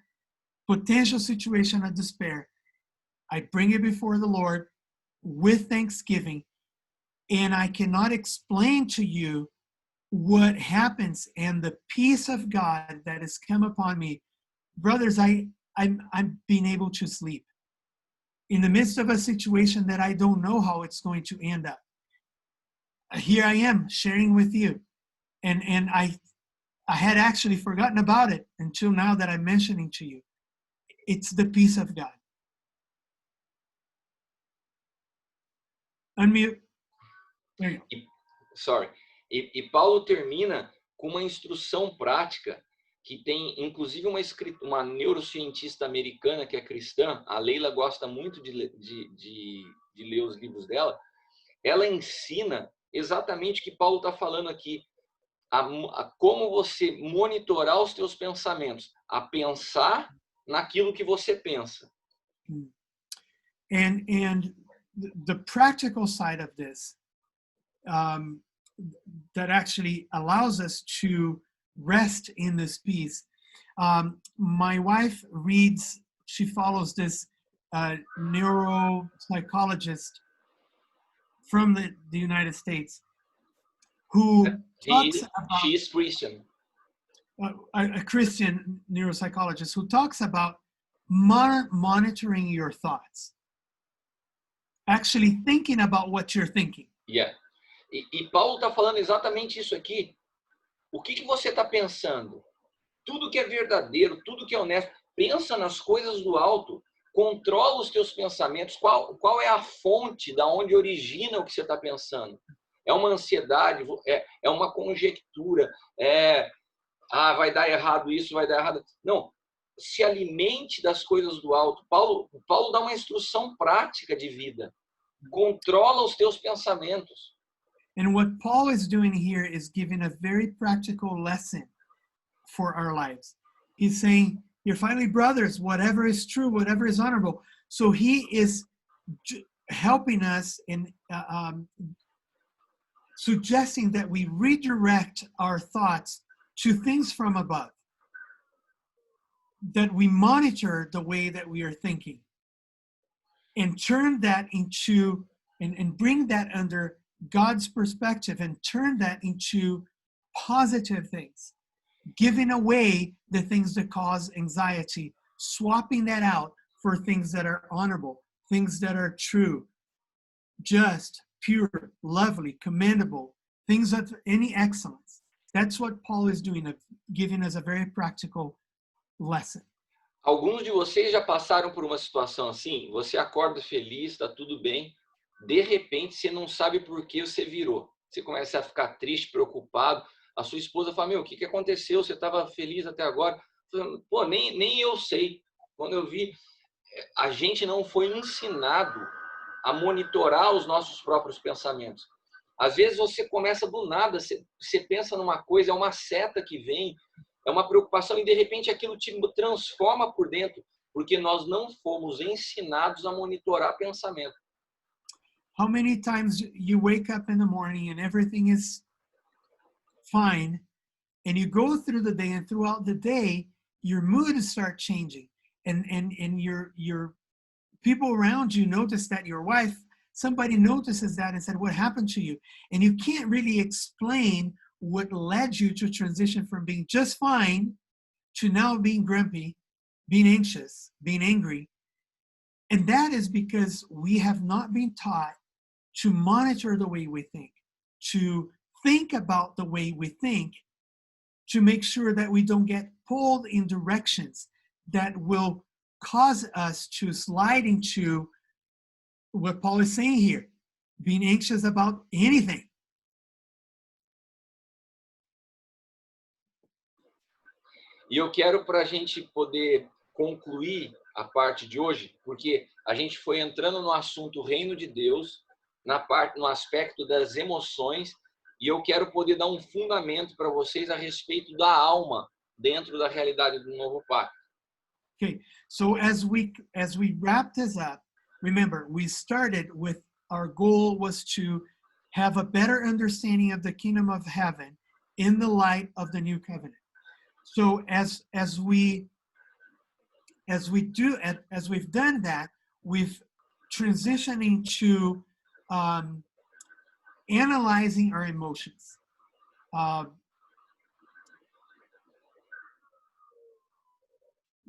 potential situation of despair, I bring it before the Lord with thanksgiving. And I cannot explain to you what happens and the peace of God that has come upon me. Brothers, I'm being able to sleep in the midst of a situation that I don't know how it's going to end up. Here I am sharing with you. And I had actually forgotten about it until now that I'm mentioning to you. It's the peace of God. Unmute. There you go. E Paulo termina com uma instrução prática que tem, inclusive, uma neurocientista americana que é cristã, a Leila gosta muito de ler os livros dela. Ela ensina exatamente o que Paulo está falando aqui, a como você monitorar os teus pensamentos, a pensar naquilo que você pensa. And the practical side of this, that actually allows us to rest in this peace. My wife reads, she follows this neuropsychologist from the United States who talks about, She is Christian. a Christian neuropsychologist who talks about monitoring your thoughts, actually thinking about what you're thinking. Yeah. E Paulo está falando exatamente isso aqui. O que você está pensando? Tudo que é verdadeiro, tudo que é honesto, pensa nas coisas do alto, controla os teus pensamentos. Qual é a fonte da onde origina o que você está pensando? É uma ansiedade, é uma conjectura, vai dar errado isso, vai dar errado. Não, se alimente das coisas do alto. Paulo dá uma instrução prática de vida. Controla os teus pensamentos. And what Paul is doing here is giving a very practical lesson for our lives. He's saying, you're finally brothers, whatever is true, whatever is honorable. So he is helping us in suggesting that we redirect our thoughts to things from above, that we monitor the way that we are thinking and turn that into, and bring that under God's perspective and turn that into positive things, giving away the things that cause anxiety, swapping that out for things that are honorable, things that are true, just, pure, lovely, commendable, things of any excellence. That's what Paul is doing, giving us a very practical lesson. Alguns de vocês já passaram por uma situação assim? Você acorda feliz, está tudo bem. De repente, você não sabe por que você virou. Você começa a ficar triste, preocupado. A sua esposa fala, o que aconteceu? Você estava feliz até agora? Pô, nem eu sei. Quando eu vi, a gente não foi ensinado a monitorar os nossos próprios pensamentos. Às vezes você começa do nada, você pensa numa coisa, é uma seta que vem, é uma preocupação e de repente aquilo te transforma por dentro, porque nós não fomos ensinados a monitorar pensamento. How many times you wake up in the morning and everything is fine, and you go through the day, and throughout the day, your mood start changing, and your people around you notice that, your wife, somebody notices that and said, what happened to you? And you can't really explain what led you to transition from being just fine to now being grumpy, being anxious, being angry. And that is because we have not been taught to monitor the way we think about the way we think, to make sure that we don't get pulled in directions that will cause us to slide into what Paul is saying here, being anxious about anything. E eu quero, para a gente poder concluir a parte de hoje, porque a gente foi entrando no assunto reino de Deus, no aspecto das emoções, e eu quero poder dar um fundamento para vocês a respeito da alma dentro da realidade do novo pacto. Okay, so as we wrap this up, remember, we started with our goal was to have a better understanding of the kingdom of heaven in the light of the new covenant. So as we've done that, we've transitioning to analyzing our emotions.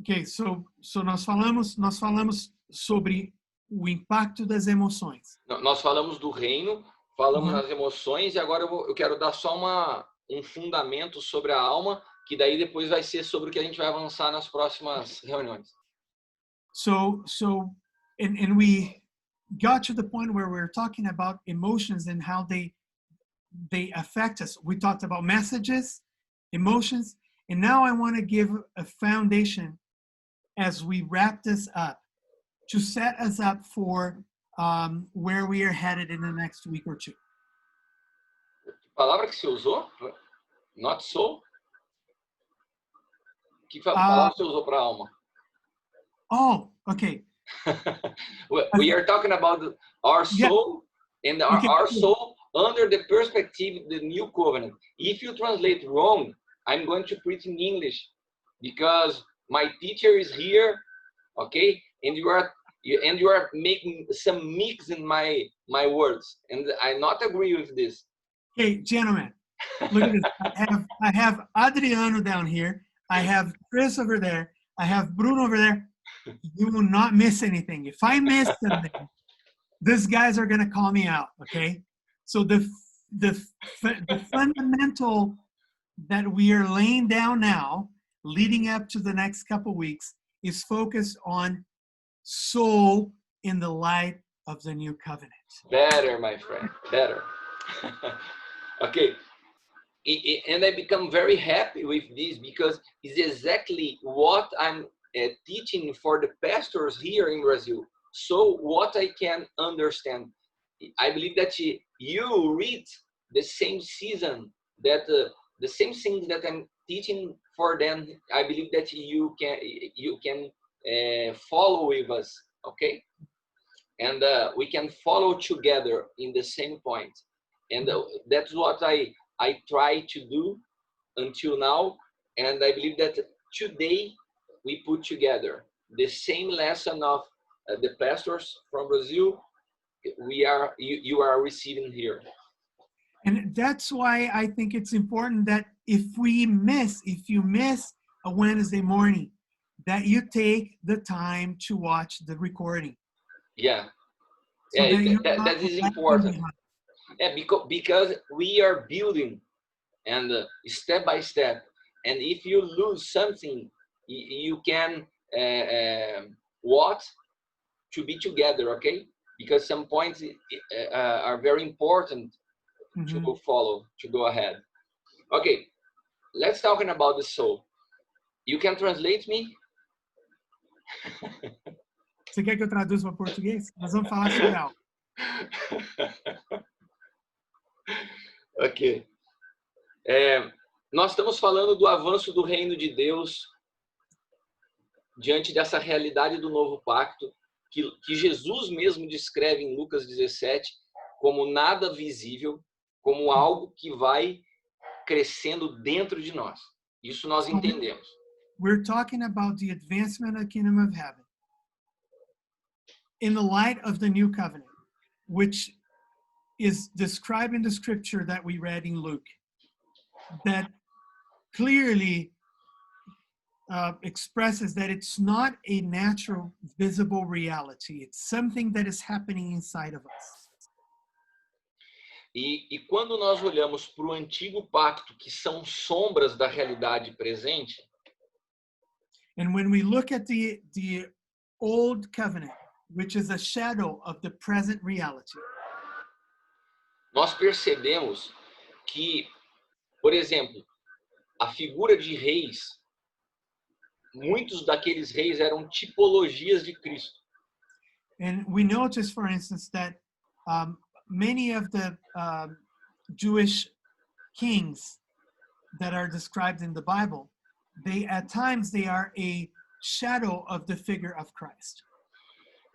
Okay, so nós falamos sobre o impacto das emoções. Nós falamos do reino, falamos Uhum. das emoções, e agora eu quero dar só um fundamento sobre a alma, que daí depois vai ser sobre o que a gente vai avançar nas próximas reuniões. So we got to the point where we're talking about emotions and how they affect us. We talked about messages, emotions, and now I want to give a foundation as we wrap this up to set us up for where we are headed in the next week or two. A palavra que você usou? Not so? Que palavra você usou para alma? Oh, okay. We are talking about our soul, and our soul under the perspective of the new covenant. If you translate wrong, I'm going to preach in English because my teacher is here, okay? And you are making some mix in my words, and I not agree with this. Okay, gentlemen, look at this. I have Adriano down here. I have Chris over there. I have Bruno over there. You will not miss anything. If I miss something, these guys are going to call me out, okay? So the fundamental that we are laying down now, leading up to the next couple weeks, is focused on soul in the light of the new covenant. Better, my friend, better. Okay. And I become very happy with this because it's exactly what I'm teaching for the pastors here in Brazil. So what I can understand, I believe that you read the same season, that the same things that I'm teaching for them. I believe that you can follow with us, okay? And we can follow together in the same point. And that's what I try to do until now. And I believe that today we put together the same lesson of the pastors from Brazil. You are receiving here. And that's why I think it's important that if you miss a Wednesday morning, that you take the time to watch the recording. Yeah, So that is important. Yeah, because we are building and step by step. And if you lose something, you can what to be together, okay? Because some points are very important to follow, to go ahead. Okay, let's talking about the soul. You can translate me? Você quer que eu traduza para português? Nós vamos falar sobre algo. Ok. Nós estamos falando do avanço do reino de Deus diante dessa realidade do novo pacto. que Jesus mesmo descreve em Lucas 17 como nada visível, como algo que vai crescendo dentro de nós. Isso nós entendemos. We're talking about the advancement of the kingdom of heaven in the light of the new covenant, which is described in the scripture that we read in Luke, that clearly expresses that it's not a natural, visible reality. It's something that is happening inside of us. E quando nós olhamos para o antigo pacto, que são sombras da realidade presente, And when we look at the old covenant, which is a shadow of the present reality, nós percebemos que, por exemplo, a figura de reis, muitos daqueles reis eram tipologias de Cristo. and we notice, for instance, that many of the Jewish kings that are described in the Bible, at times they are a shadow of the figure of Christ.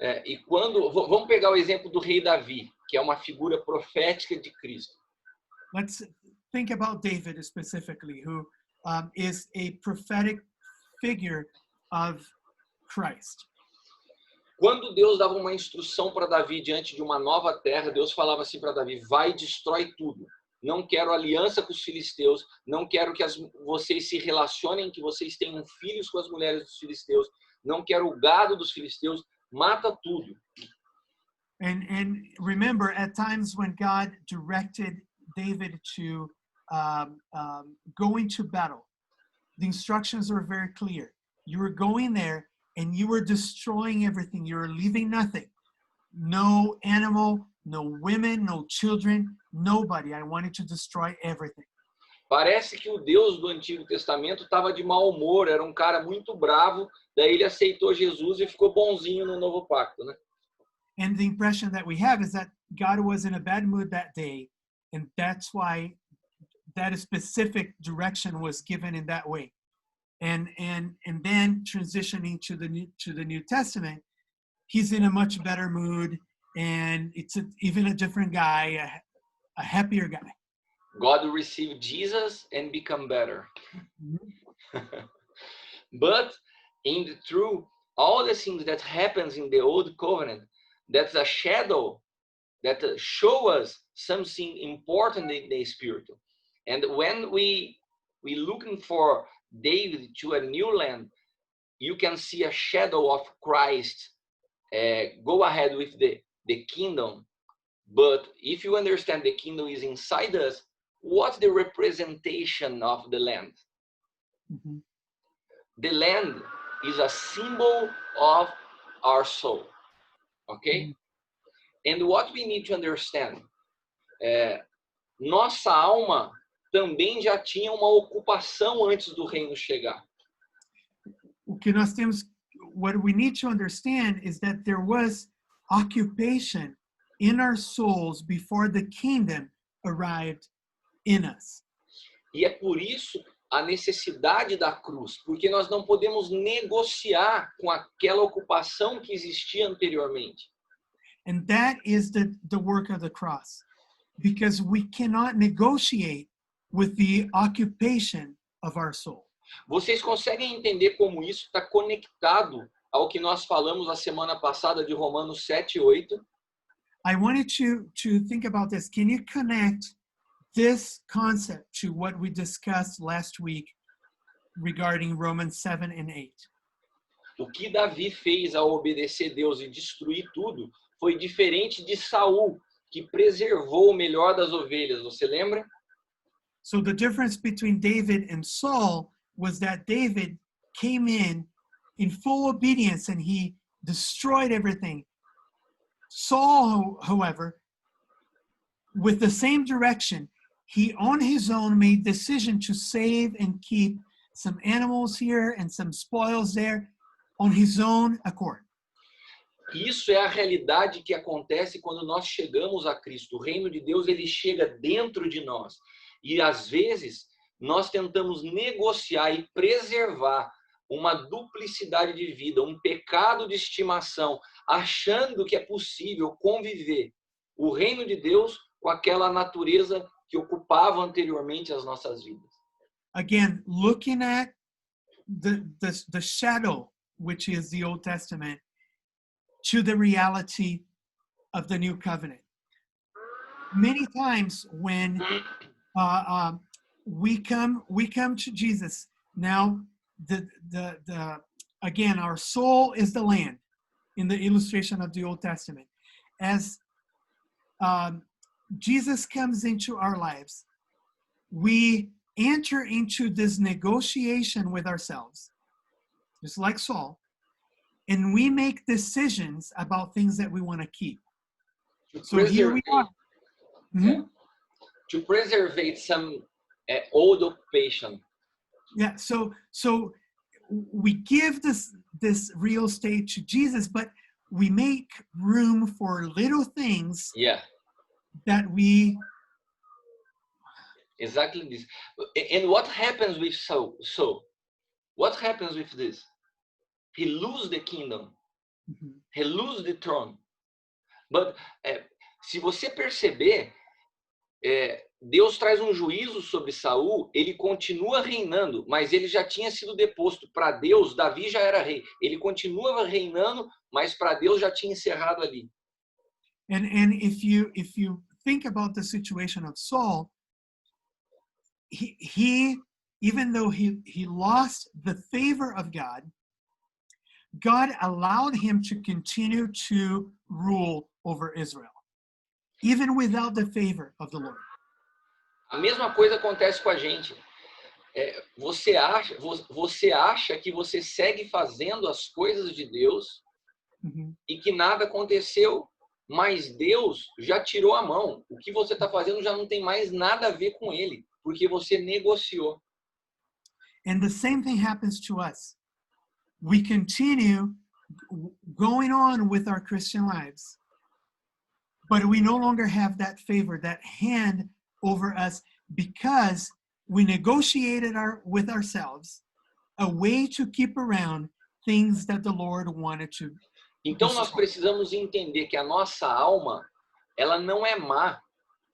E quando vamos pegar o exemplo do rei Davi, que é uma figura profética de Cristo. Let's think about David specifically, who is a prophetic figure of Christ. Quando Deus dava uma instrução para Davi diante de uma nova terra, Deus falava assim para Davi: vai e destrói tudo. Não quero aliança com os filisteus, não quero que vocês se relacionem, que vocês tenham filhos com as mulheres dos filisteus, não quero o gado dos filisteus, mata tudo. And remember, at times when God directed David to go into battle, the instructions were very clear. You were going there and you were destroying everything. You were leaving nothing. No animal, no women, no children, nobody. I wanted to destroy everything. Parece que o Deus do Antigo Testamento estava de mau humor, era um cara muito bravo, daí ele aceitou Jesus e ficou bonzinho no novo pacto, né? And the impression that we have is that God was in a bad mood that day, and that's why that specific direction was given in that way. And then transitioning to the New Testament, he's in a much better mood, and it's even a different guy, a happier guy. God received Jesus and become better. But in the truth, all the things that happens in the old covenant, that's a shadow that show us something important in the spiritual. And when we looking for David to a new land, you can see a shadow of Christ go ahead with the kingdom. But if you understand the kingdom is inside us, what's the representation of the land? Mm-hmm. The land is a symbol of our soul. Okay? Mm-hmm. And what we need to understand, nossa alma também já tinha uma ocupação antes do reino chegar. O que nós temos, what we need to understand is that there was occupation in our souls before the kingdom arrived in us. E é por isso a necessidade da cruz, porque nós não podemos negociar com aquela ocupação que existia anteriormente. And that is the work of the cross, because we cannot negotiate with the occupation of our soul. Vocês conseguem entender como isso está conectado ao que nós falamos a semana passada de Romanos 7 e 8? I wanted to think about this. Can you connect this concept to what we discussed last week regarding Romans 7 and 8? O que Davi fez ao obedecer Deus e destruir tudo foi diferente de Saul, que preservou o melhor das ovelhas. Você lembra? So the difference between David and Saul was that David came in full obedience and he destroyed everything. Saul, however, with the same direction, he on his own made decision to save and keep some animals here and some spoils there on his own accord. Isso é a realidade que acontece quando nós chegamos a Cristo. O reino de Deus, ele chega dentro de nós. E às vezes nós tentamos negociar e preservar uma duplicidade de vida, um pecado de estimação, achando que é possível conviver o reino de Deus com aquela natureza que ocupava anteriormente as nossas vidas. Again, looking at the shadow, which is the Old Testament, to the reality of the New Covenant. Many times when we come to Jesus, now again, our soul is the land in the illustration of the Old Testament. As Jesus comes into our lives, we enter into this negotiation with ourselves, just like Saul, and we make decisions about things that we want to keep. So here we are. Mhm. To preserve some old occupation. Yeah, so we give this real estate to Jesus, but we make room for little things Yeah, that we. exactly this. And what happens with Saul? So, what happens with this? He loses the kingdom. Mhm. He loses the throne. But se você perceber, Deus traz um juízo sobre Saul, ele continua reinando, mas ele já tinha sido deposto. Para Deus, Davi já era rei. Ele continuava reinando, mas para Deus já tinha encerrado ali. And if you think about the situation of Saul, he even though he lost the favor of God, God allowed him to continue to rule over Israel, even without the favor of the Lord. A mesma coisa acontece com a gente. Você acha que você segue fazendo as coisas de Deus Mhm. e que nada aconteceu, mas Deus já tirou a mão. O que você está fazendo já não tem mais nada a ver com ele, porque você negociou. And the same thing happens to us. We continue going on with our Christian lives, but we no longer have that favor, that hand over us, because we negotiated with ourselves a way to keep around things that the Lord wanted to. Então nós precisamos entender que a nossa alma, ela não é má,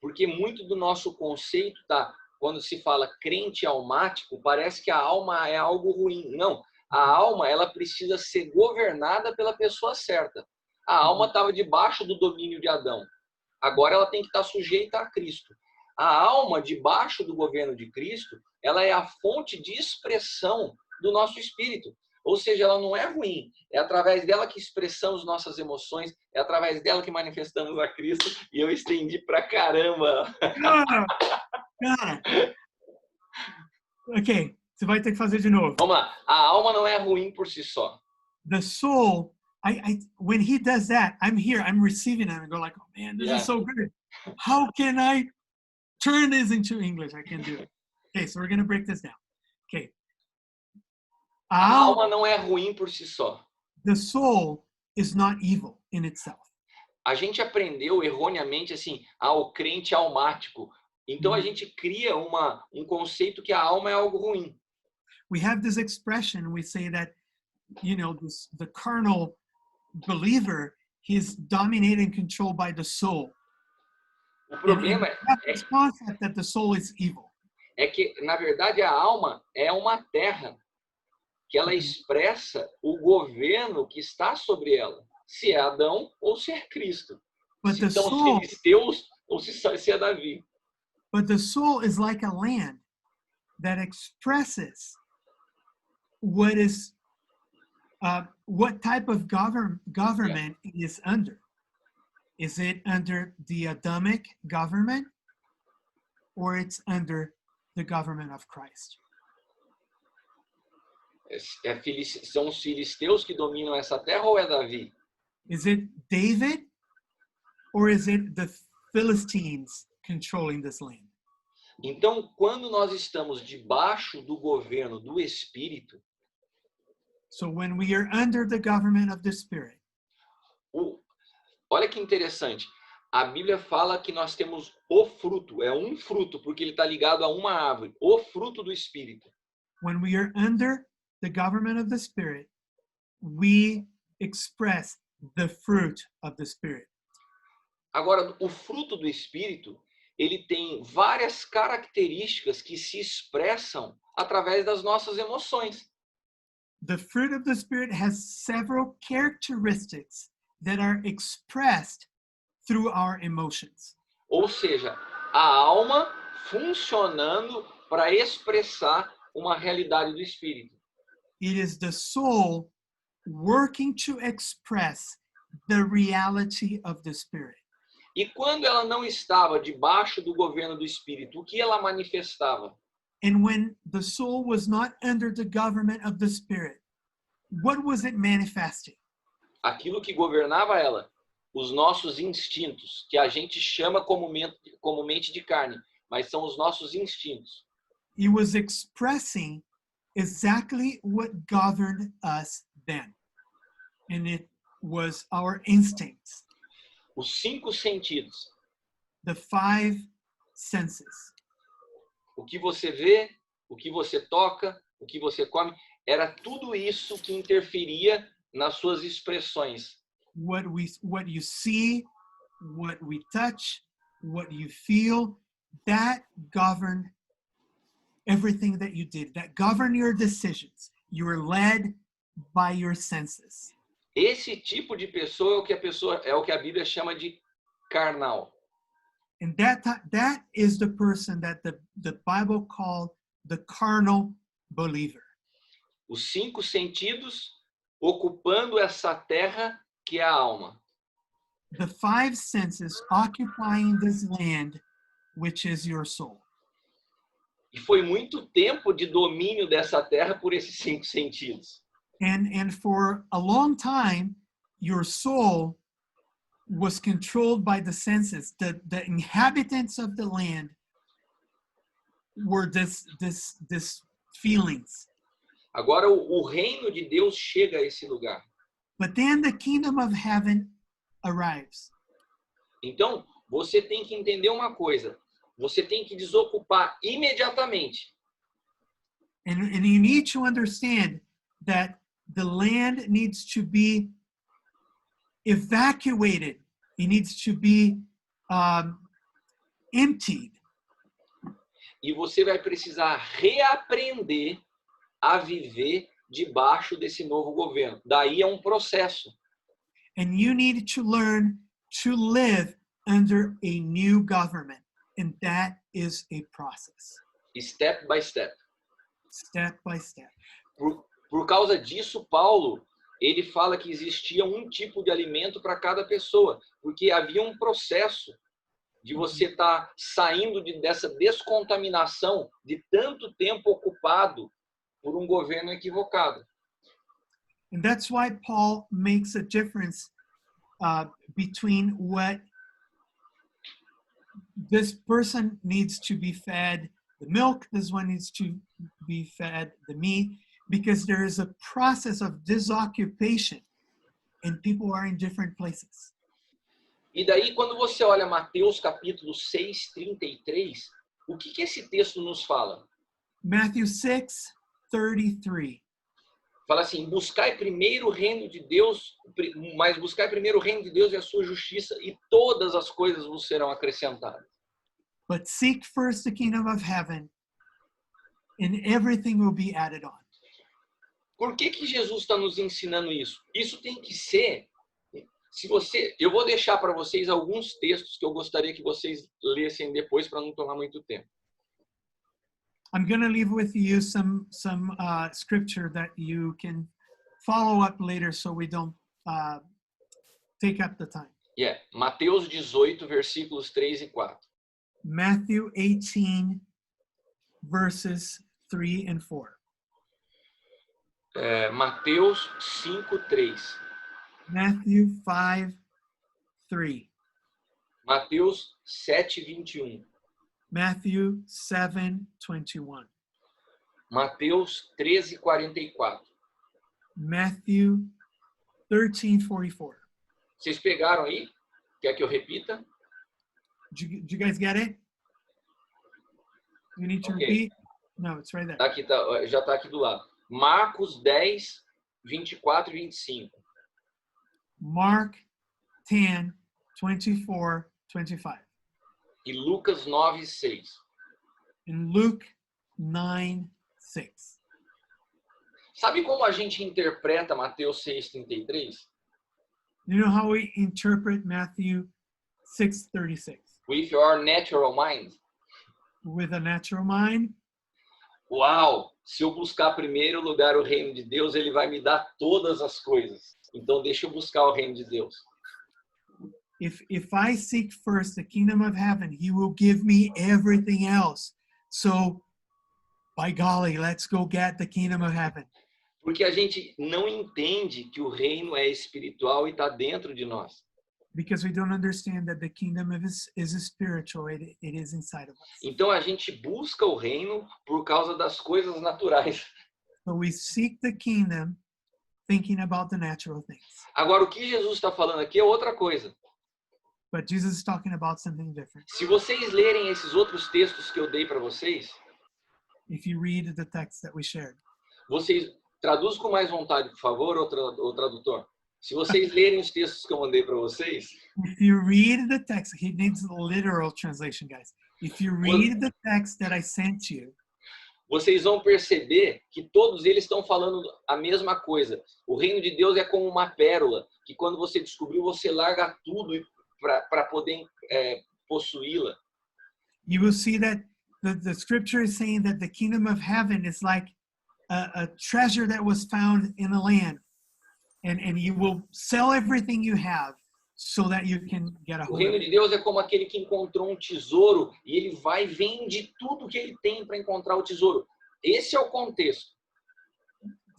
porque muito do nosso conceito quando se fala crente almático, parece que a alma é algo ruim. Não, a alma ela precisa ser governada pela pessoa certa. A alma estava debaixo do domínio de Adão. Agora ela tem que estar sujeita a Cristo. A alma debaixo do governo de Cristo, ela é a fonte de expressão do nosso espírito. Ou seja, ela não é ruim. É através dela que expressamos nossas emoções, é através dela que manifestamos a Cristo. E eu estendi pra caramba. Cara. Ok, você vai ter que fazer de novo. Vamos lá. A alma não é ruim por si só. The soul, when he does that, I'm here, I'm receiving it, and I go like, oh man, this is so good. How can I turn this into English? I can do it. Okay, so we're going to break this down. Okay. A alma não é ruim por si só. The soul is not evil in itself. A gente aprendeu erroneamente assim, o crente almático. Então a gente cria um conceito que a alma é algo ruim. We have this expression, we say that, the carnal believer, he's dominated and controlled by the soul. O problema this concept that the soul is evil. É que, na verdade, a alma é uma terra que ela expressa o governo que está sobre ela. Se é Adão ou se é Cristo. But se são os filisteus ou se é Davi. But the soul is like a land that expresses what type of government it is under. Is it under the Adamic government, or it's under the government of Christ? São os filisteus que dominam essa terra ou é Davi? Is it David, or is it the Philistines controlling this land? Então, quando nós estamos debaixo do governo do Espírito, so when we are under the government of the Spirit, olha que interessante. A Bíblia fala que nós temos o fruto, é um fruto, porque ele está ligado a uma árvore, o fruto do Espírito. When we are under the government of the Spirit, we express the fruit of the Spirit. Agora, o fruto do Espírito, ele tem várias características que se expressam através das nossas emoções. The fruit of the Spirit has several characteristics that are expressed through our emotions. Ou seja, a alma funcionando para expressar uma realidade do Espírito. It is the soul working to express the reality of the Spirit. E quando ela não estava debaixo do governo do Espírito, o que ela manifestava? And when the soul was not under the government of the Spirit, what was it manifesting? Aquilo que governava ela, os nossos instintos, que a gente chama comumente de carne, mas são os nossos instintos. It was expressing exactly what governed us then. And it was our instincts, Os 5 sentidos. the 5 senses. O que você vê, o que você toca, o que você come, era tudo isso que interferia nas suas expressões. What you see, what we touch, what you feel, that governed everything that you did. That governed your decisions. You were led by your senses. Esse tipo de pessoa é o que a Bíblia chama de carnal. And that is the person that the Bible called the carnal believer. Os 5 sentidos ocupando essa terra que é a alma. The 5 senses occupying this land, which is your soul. E foi muito tempo de domínio dessa terra por esses 5 sentidos. And for a long time, your soul was controlled by the senses. The inhabitants of the land were this feelings. Agora o reino de Deus chega a esse lugar. But then the kingdom of heaven arrives. Então, você tem que entender uma coisa. Você tem que desocupar imediatamente. And you need to understand that the land needs to be evacuated. It needs to be emptied. E você vai precisar reaprender a viver debaixo desse novo governo. Daí é um processo. And you need to learn to live under a new government. And that is a process. Step by step. Step by step. Por causa disso, Paulo, ele fala que existia um tipo de alimento para cada pessoa, porque havia um processo de você estar saindo dessa descontaminação de tanto tempo ocupado por um governo equivocado. And that's why Paul makes a difference between what this person needs to be fed, the milk, this one needs to be fed, the meat, because there is a process of disoccupation and people are in different places. E daí, quando você olha Mateus capítulo 6, 33, o que esse texto nos fala? Matthew 6:33. Fala assim, buscai primeiro o reino de Deus, mas buscai primeiro o reino de Deus e a sua justiça, e todas as coisas vos serão acrescentadas. But seek first the kingdom of heaven, and everything will be added on. Por que Jesus está nos ensinando isso? Isso tem que ser, eu vou deixar para vocês alguns textos que eu gostaria que vocês lessem depois para não tomar muito tempo. I'm going to leave with you some scripture that you can follow up later so we don't take up the time. Mateus 18, versículos 3 e 4. Matthew 18, verses 3 and 4. Mateus 5, 3. Matthew 5, 3. Mateus 7, 21. Matthew 7, 21. Mateus 13, 44. Matthew 13, 44. Vocês pegaram aí? Quer que eu repita? Did you guys get it? You need to Okay. repeat? No, it's right there. Tá aqui, já está aqui do lado. Marcos 10, 24 e 25. Mark 10, 24, 25. E Lucas 9, 6. And Luke 9, 6. Sabe como a gente interpreta Mateus 6:33? You know how we interpret Matthew 6:36? With your natural mind. With a natural mind? Uau! Se eu buscar primeiro lugar o reino de Deus, ele vai me dar todas as coisas. Então deixa eu buscar o reino de Deus. If I seek first the kingdom of heaven, he will give me everything else. So, by golly, let's go get the kingdom of heaven. Porque a gente não entende que o reino é espiritual e está dentro de nós. Because we don't understand that the kingdom is spiritual, it is inside of us. Então a gente busca o reino por causa das coisas naturais. So we seek the kingdom thinking about the natural things. Agora, o que Jesus está falando aqui é outra coisa. But Jesus is talking about something different. Se vocês lerem esses outros textos que eu dei para vocês, If you read the text that we shared, vocês traduz com mais vontade, por favor, o tradutor. Se vocês lerem os textos que eu mandei para vocês, if you read the text, he needs a literal translation, guys. If you read the text that I sent you, vocês vão perceber que todos eles estão falando a mesma coisa. O reino de Deus é como uma pérola, que quando você descobriu, você larga tudo para poder possuí-la. you will see that the scripture is saying that the kingdom of heaven is like a treasure that was found in a land. And you will sell everything you have so that you can get a O hold reino of de it. Deus é como aquele que encontrou um tesouro e ele vai e vende tudo que ele tem para encontrar o tesouro. Esse é o contexto.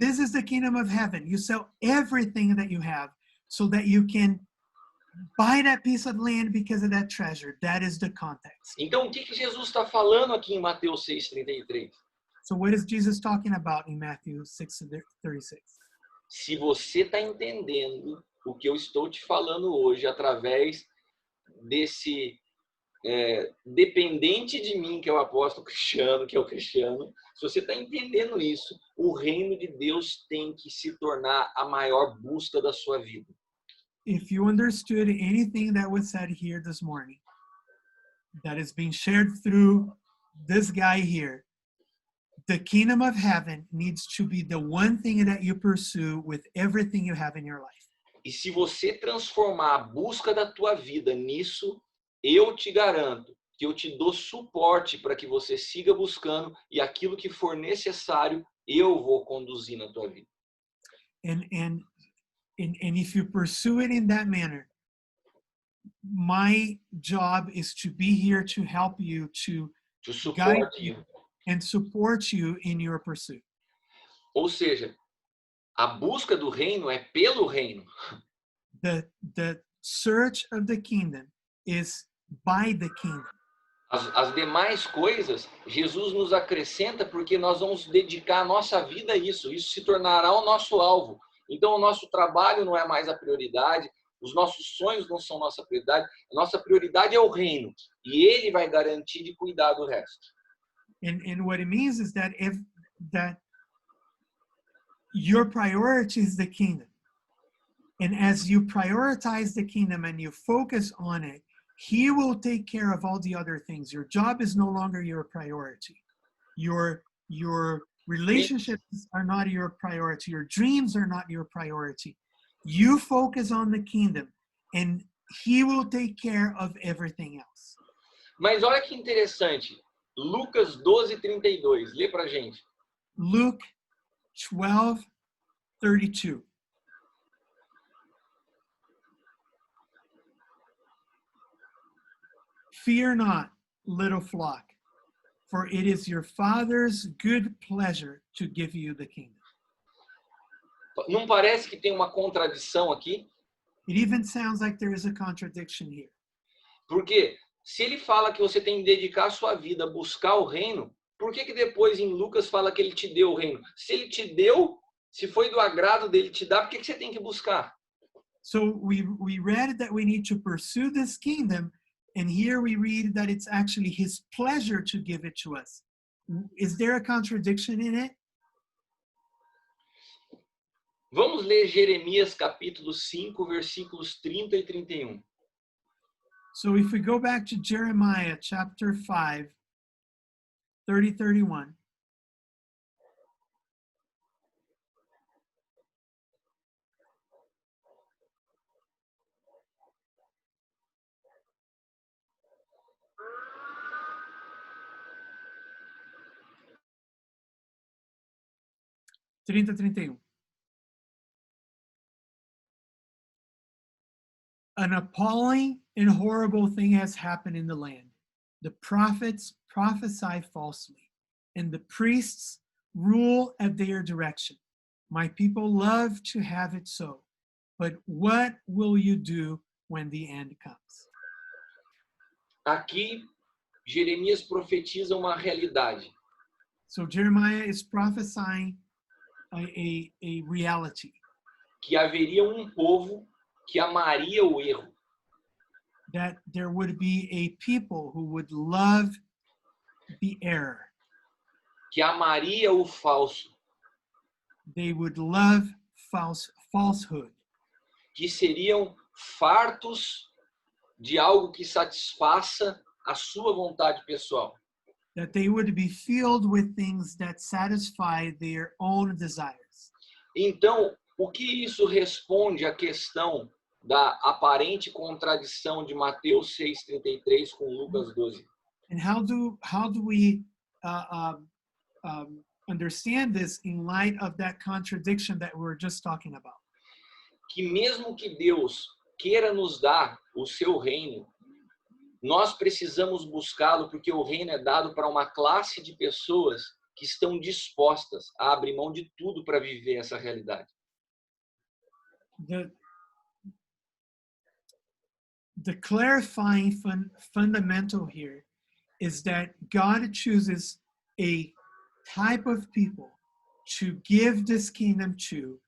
This is the kingdom of heaven. You sell everything that you have so that you can buy that piece of land because of that treasure. That is the context. Então, o que Jesus está falando aqui em Mateus 6:33? So what is Jesus talking about in Matthew 6:36? Se você está entendendo o que eu estou te falando hoje através desse dependente de mim, que é o apóstolo Cristiano, que é o Cristiano, se você está entendendo isso, o reino de Deus tem que se tornar a maior busca da sua vida. If you understood anything that was said here this morning, that is being shared through this guy here, the kingdom of heaven needs to be the one thing that you pursue with everything you have in your life. E se você transformar a busca da tua vida nisso, eu te garanto que eu te dou suporte para que você siga buscando e aquilo que for necessário, eu vou conduzir na tua vida. And if you pursue it in that manner, my job is to be here to help you, to To guide suporte. you and support you in your pursuit. Ou seja, a busca do reino é pelo reino. The search of the kingdom is by the kingdom. As demais coisas, Jesus nos acrescenta porque nós vamos dedicar a nossa vida a isso. Isso se tornará o nosso alvo. Então, o nosso trabalho não é mais a prioridade, os nossos sonhos não são nossa prioridade. A nossa prioridade é o reino. E ele vai garantir de cuidar do resto. And what it means is that that your priority is the kingdom. And as you prioritize the kingdom and you focus on it, he will take care of all the other things. Your job is no longer your priority. Your relationships are not your priority. Your dreams are not your priority. You focus on the kingdom and he will take care of everything else. Mas olha que interessante. Lucas 12:32. Lê pra gente. Luke 12:32. Fear not, little flock, for it is your Father's good pleasure to give you the kingdom. Não parece que tem uma contradição aqui? It even sounds like there is a contradiction here. Porque se ele fala que você tem que dedicar a sua vida a buscar o reino, por que depois em Lucas fala que ele te deu o reino? Se ele te deu, se foi do agrado dele te dar, por que você tem que buscar? So we read that we need to pursue this kingdom, and here we read that it's actually his pleasure to give it to us. Is there a contradiction in it? Vamos ler Jeremias capítulo 5, versículos 30 e 31. So if we go back to Jeremiah chapter 5, 30, 31. Trinta, 31. An appalling and horrible thing has happened in the land. The prophets prophesy falsely, and the priests rule at their direction. My people love to have it so, but what will you do when the end comes? Aqui, Jeremias profetiza uma realidade. So Jeremiah is prophesying a reality Que haveria um povo que amaria o erro. that there would be a people who would love the error. Que amaria o falso. They would love falsehood. Que seriam fartos de algo que satisfaça a sua vontade pessoal. That they would be filled with things that satisfy their own desires. Então, o que isso responde à questão da aparente contradição de Mateus 6:33 com Lucas 12? And how do we understand this in light of that contradiction that we were just talking about? Que mesmo que Deus queira nos dar o seu reino, nós precisamos buscá-lo porque o reino é dado para uma classe de pessoas que estão dispostas a abrir mão de tudo para viver essa realidade. The clarifying fundamental here is that God chooses a type of people to give this kingdom to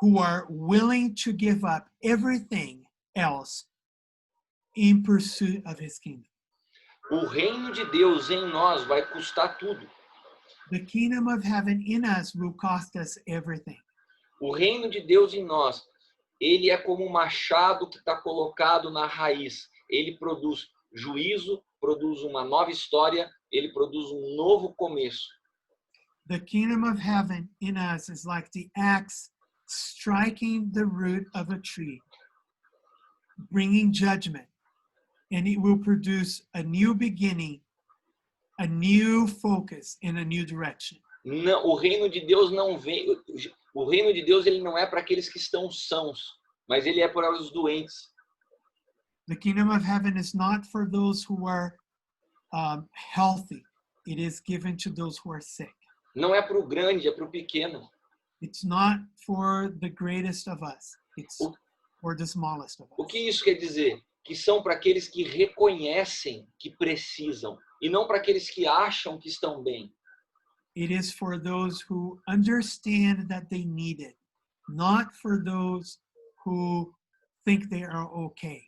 who are willing to give up everything else in pursuit of his kingdom. O reino de Deus em nós vai custar tudo. The kingdom of heaven in us will cost us everything. O reino de Deus em nós, ele é como um machado que está colocado na raiz. Ele produz juízo, produz uma nova história, ele produz um novo começo. The kingdom of heaven in us is like the axe striking the root of a tree, bringing judgment, and it will produce a new beginning, a new focus, and a new direction. Não, o reino de Deus não vem. O reino de Deus ele não é para aqueles que estão sãos, mas ele é para os doentes. The kingdom of heaven is not for those who are healthy. It is given to those who are sick. Não é para o grande, é para o pequeno. It's not for the greatest of us. It's for the smallest of O us. que isso quer dizer? Que são para aqueles que reconhecem que precisam e não para aqueles que acham que estão bem. It is for those who understand that they need it, not for those who think they are okay.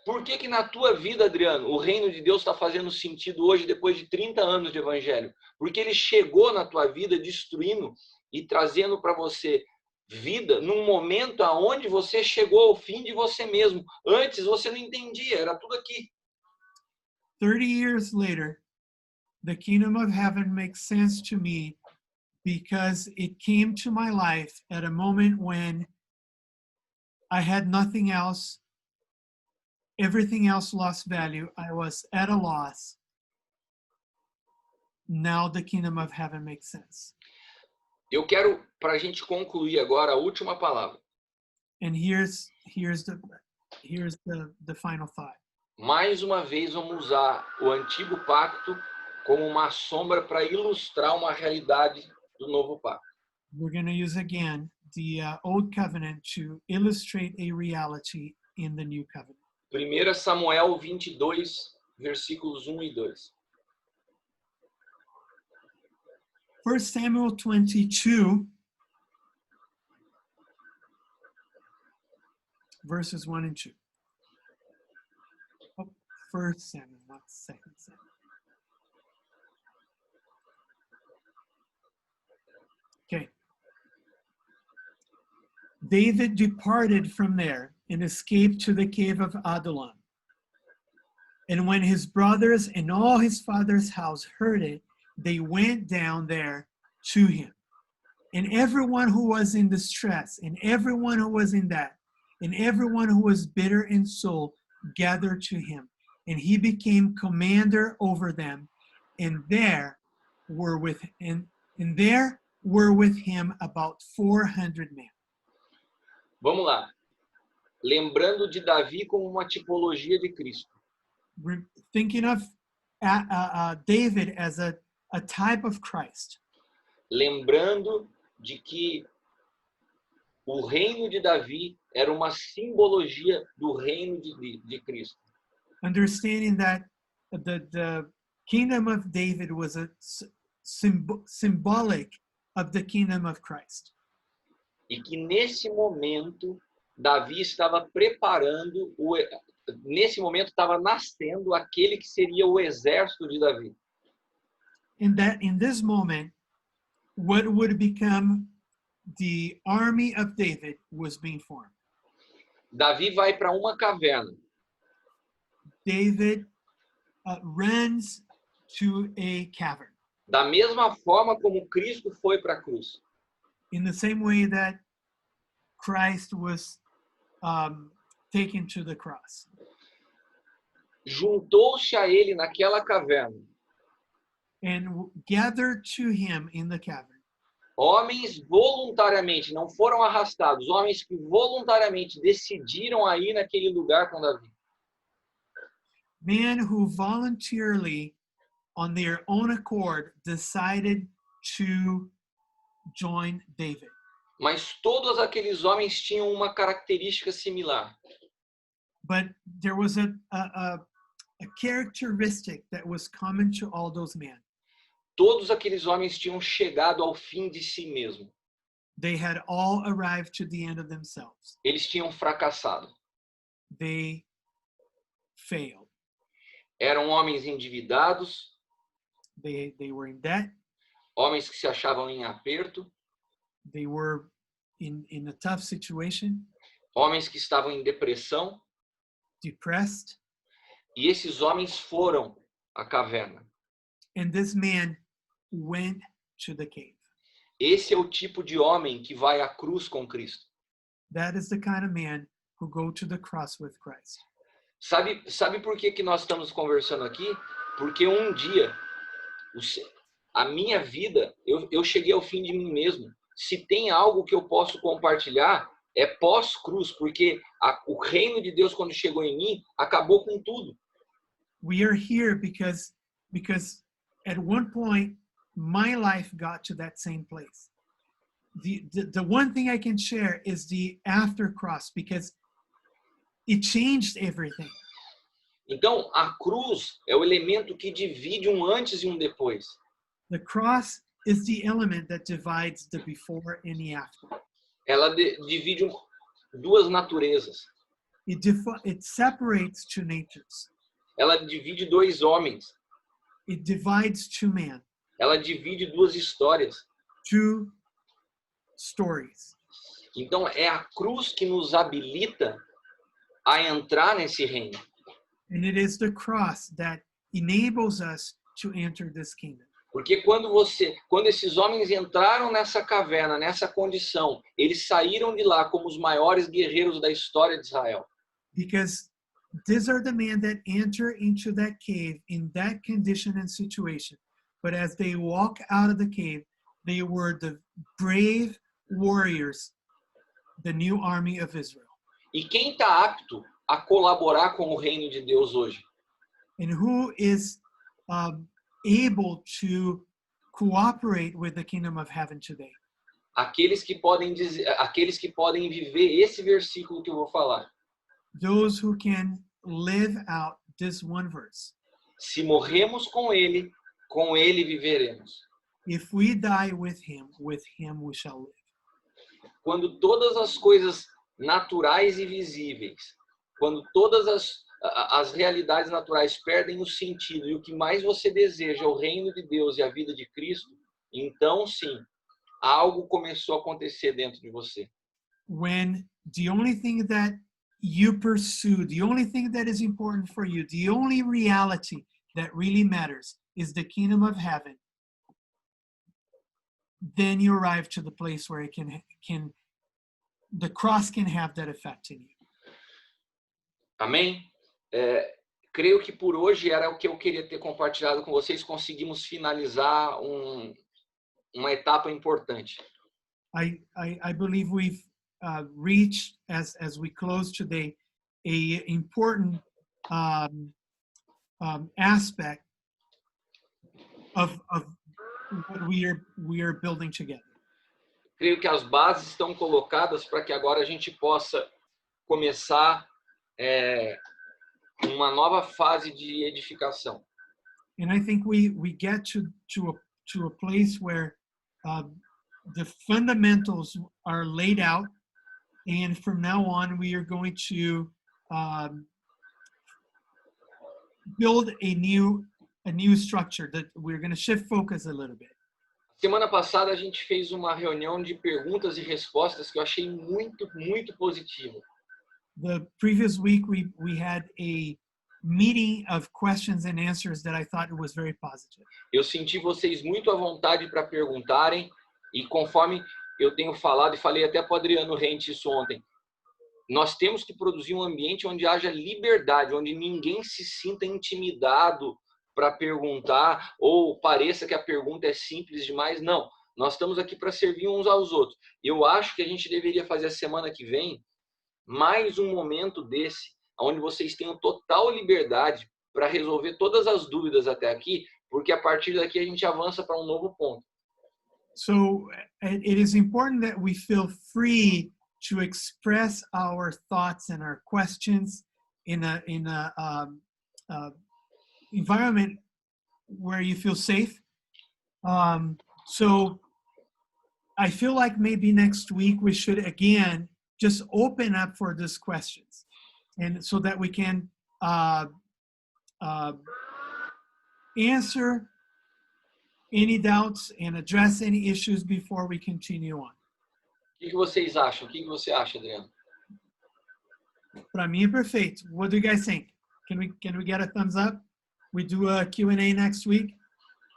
Por que na tua vida, Adriano, o reino de Deus está fazendo sentido hoje, depois de 30 anos de evangelho? Porque ele chegou na tua vida destruindo e trazendo para você vida num momento aonde você chegou ao fim de você mesmo. Antes você não entendia, era tudo aqui. 30 years later, the kingdom of heaven makes sense to me because it came to my life at a moment when I had nothing else. Everything else lost value. I was at a loss. Now the kingdom of heaven makes sense. Eu quero, para a gente concluir agora, a última palavra. And here's the final thought. Mais uma vez vamos usar o antigo pacto como uma sombra para ilustrar uma realidade do novo pacto. We're going to use again the old covenant to illustrate a reality in the new covenant. 1 Samuel 22, versículos 1 e 2. 1 Samuel 22, verses 1 and 2. Oh, 1 Samuel, not 2 Samuel. Okay. David departed from there and escaped to the cave of Adullam. And when his brothers and all his father's house heard it, they went down there to him. And everyone who was in distress, and everyone who was in debt, and everyone who was bitter in soul gathered to him. And he became commander over them. And there were with him about 400 men. Vamos lá. Lembrando de Davi como uma tipologia de Cristo. Thinking of David as a type of Christ. Lembrando de que o reino de Davi era uma simbologia do reino de Cristo. Understanding that the kingdom of David was a symbolic of the kingdom of Christ. E que nesse momento Davi estava preparando nesse momento estava nascendo aquele que seria o exército de Davi. And that in this moment, what would become the army of David was being formed. Davi vai para uma caverna. David runs to a cavern. Da mesma forma como Cristo foi para a cruz. In the same way that Christ was taken to the cross. Juntou-se a ele naquela caverna And gathered to him in the cavern. homens voluntariamente, não foram arrastados, homens que voluntariamente decidiram a ir naquele lugar com Davi. Men who voluntarily, on their own accord, decided to join David. Mas todos aqueles homens tinham uma característica similar. But there was a characteristic that was common to all those men. Todos aqueles homens tinham chegado ao fim de si mesmo. They had all arrived to the end of themselves. Eles tinham fracassado. They failed. Eram homens endividados, They were in debt. homens que se achavam em aperto, They were in a tough situation, homens que estavam em depressão, depressed. e esses homens foram à caverna. And this man went to the cave. Esse é o tipo de homem que vai à cruz com Cristo. That is the kind of man who go to the cross with Christ. Sabe por que nós estamos conversando aqui? Porque um dia, a minha vida, eu cheguei ao fim de mim mesmo. Se tem algo que eu posso compartilhar, é pós-cruz, porque o reino de Deus, quando chegou em mim, acabou com tudo. We are here because at one point, my life got to that same place. The one thing I can share is the after cross, because it changed everything. Então, a cruz é o elemento que divide um antes e um depois. The cross is the element that divides the before and the after. Ela divide duas naturezas. It separates two natures. Ela divide dois homens. It divides two men, Ela divide duas histórias. two stories. Então, é a cruz que nos habilita a entrar nesse reino. And it is the cross that enables us to enter this kingdom. Porque quando esses homens entraram nessa caverna, nessa condição, eles saíram de lá como os maiores guerreiros da história de Israel. Because these are the men that enter into that cave in that condition and situation. But as they walk out of the cave, they were the brave warriors, the new army of Israel. E quem está apto a colaborar com o reino de Deus hoje? And who is able to cooperate with the kingdom of heaven today? Aqueles que podem viver esse versículo que eu vou falar. Those who can live out this one verse. Se morremos com ele viveremos. If we die with him we shall live. Quando todas as coisas naturais e visíveis, quando todas as realidades naturais perdem o sentido e o que mais você deseja é o reino de Deus e a vida de Cristo, então sim, algo começou a acontecer dentro de você. when the only thing that you pursue, the only thing that is important for you, the only reality that really matters is the kingdom of heaven, then you arrive to the place where it the cross can have that effect in you. Amém? Creio que por hoje era o que eu queria ter compartilhado com vocês. Conseguimos finalizar uma etapa importante. I believe we've reached, as we close today, a important aspect of what we are building together. Creio que as bases estão colocadas para que agora a gente possa começar uma nova fase de edificação. And I think we get to a place where the fundamentals are laid out, and from now on we are going to build a new structure that we're going to shift focus a little bit. Semana passada a gente fez uma reunião de perguntas e respostas que eu achei muito, muito positiva. The previous week we had a meeting of questions and answers that I thought was very positive. Eu senti vocês muito à vontade para perguntarem, e conforme eu tenho falado e falei até para o Adriano Rente isso ontem, nós temos que produzir um ambiente onde haja liberdade, onde ninguém se sinta intimidado para perguntar ou pareça que a pergunta é simples demais. Não, nós estamos aqui para servir uns aos outros. Eu acho que a gente deveria fazer a semana que vem mais um momento desse, onde vocês tenham total liberdade para resolver todas as dúvidas até aqui, porque a partir daqui a gente avança para um novo ponto. So it is important that we feel free to express our thoughts and our questions in a environment where you feel safe. So I feel like maybe next week we should again just open up for these questions, and so that we can answer any doubts and address any issues before we continue on. O que vocês acham? O que você acha, Adriano? Para mim é perfeito. What do you guys think? Can we get a thumbs up? We do a Q&A next week.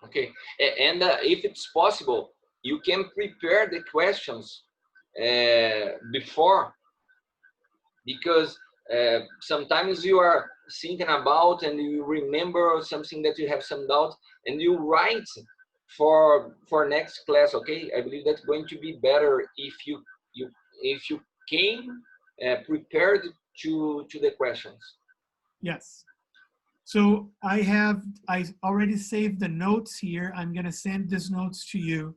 Okay, and if it's possible, you can prepare the questions before, because sometimes you are thinking about and you remember something that you have some doubt, and you write for next class. Okay, I believe that's going to be better if you came prepared to the questions. Yes. So I already saved the notes here. I'm going to send these notes to you.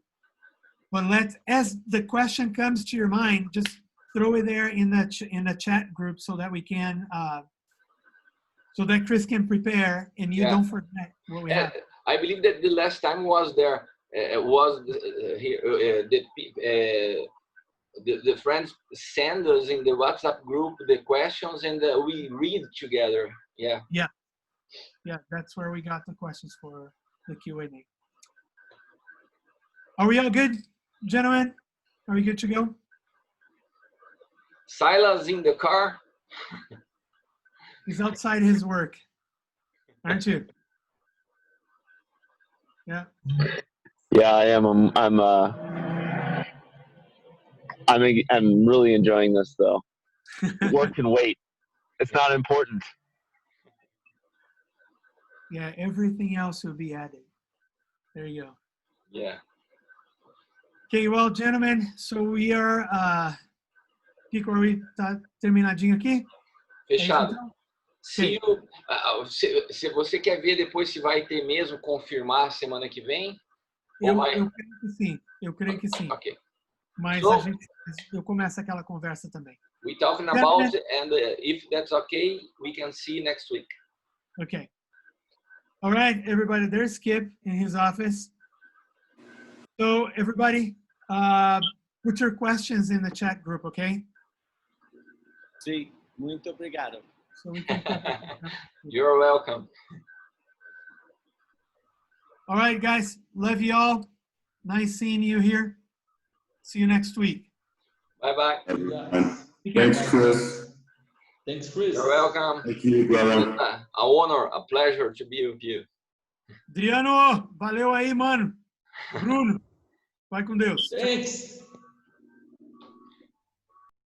But as the question comes to your mind, just throw it there in the chat group so that we can, so that Chris can prepare and you don't forget what we have. I believe that the last time was there the friends send us in the WhatsApp group the questions and we read together. Yeah, that's where we got the questions for the Q&A. Are we all good, gentlemen? Are we good to go? Silas in the car. He's outside his work, aren't you? Yeah. Yeah, I am. I'm really enjoying this though. Work can wait. It's not important. Yeah, everything else will be added. There you go. Yeah. Okay, well, gentlemen, so we are. Kiko, tá terminadinho aqui? Fechado. É Se você quer ver depois se vai ter mesmo, confirmar semana que vem? Eu creio que sim. Eu creio que sim. Ok. Mas eu começo aquela conversa também. We talking about and if that's okay, we can see next week. Okay. All right, everybody. There's Skip in his office. So everybody, put your questions in the chat group, okay? Sim, muito obrigado. So we can. You're welcome. All right, guys. Love you all. Nice seeing you here. See you next week. Bye bye. Everyone. Fique bem. Thanks, Chris. Thanks, Chris. You're welcome. Thank you, brother. It's a honor, a pleasure to be with you. Adriano, valeu aí, mano. Bruno, vai com Deus. Thanks.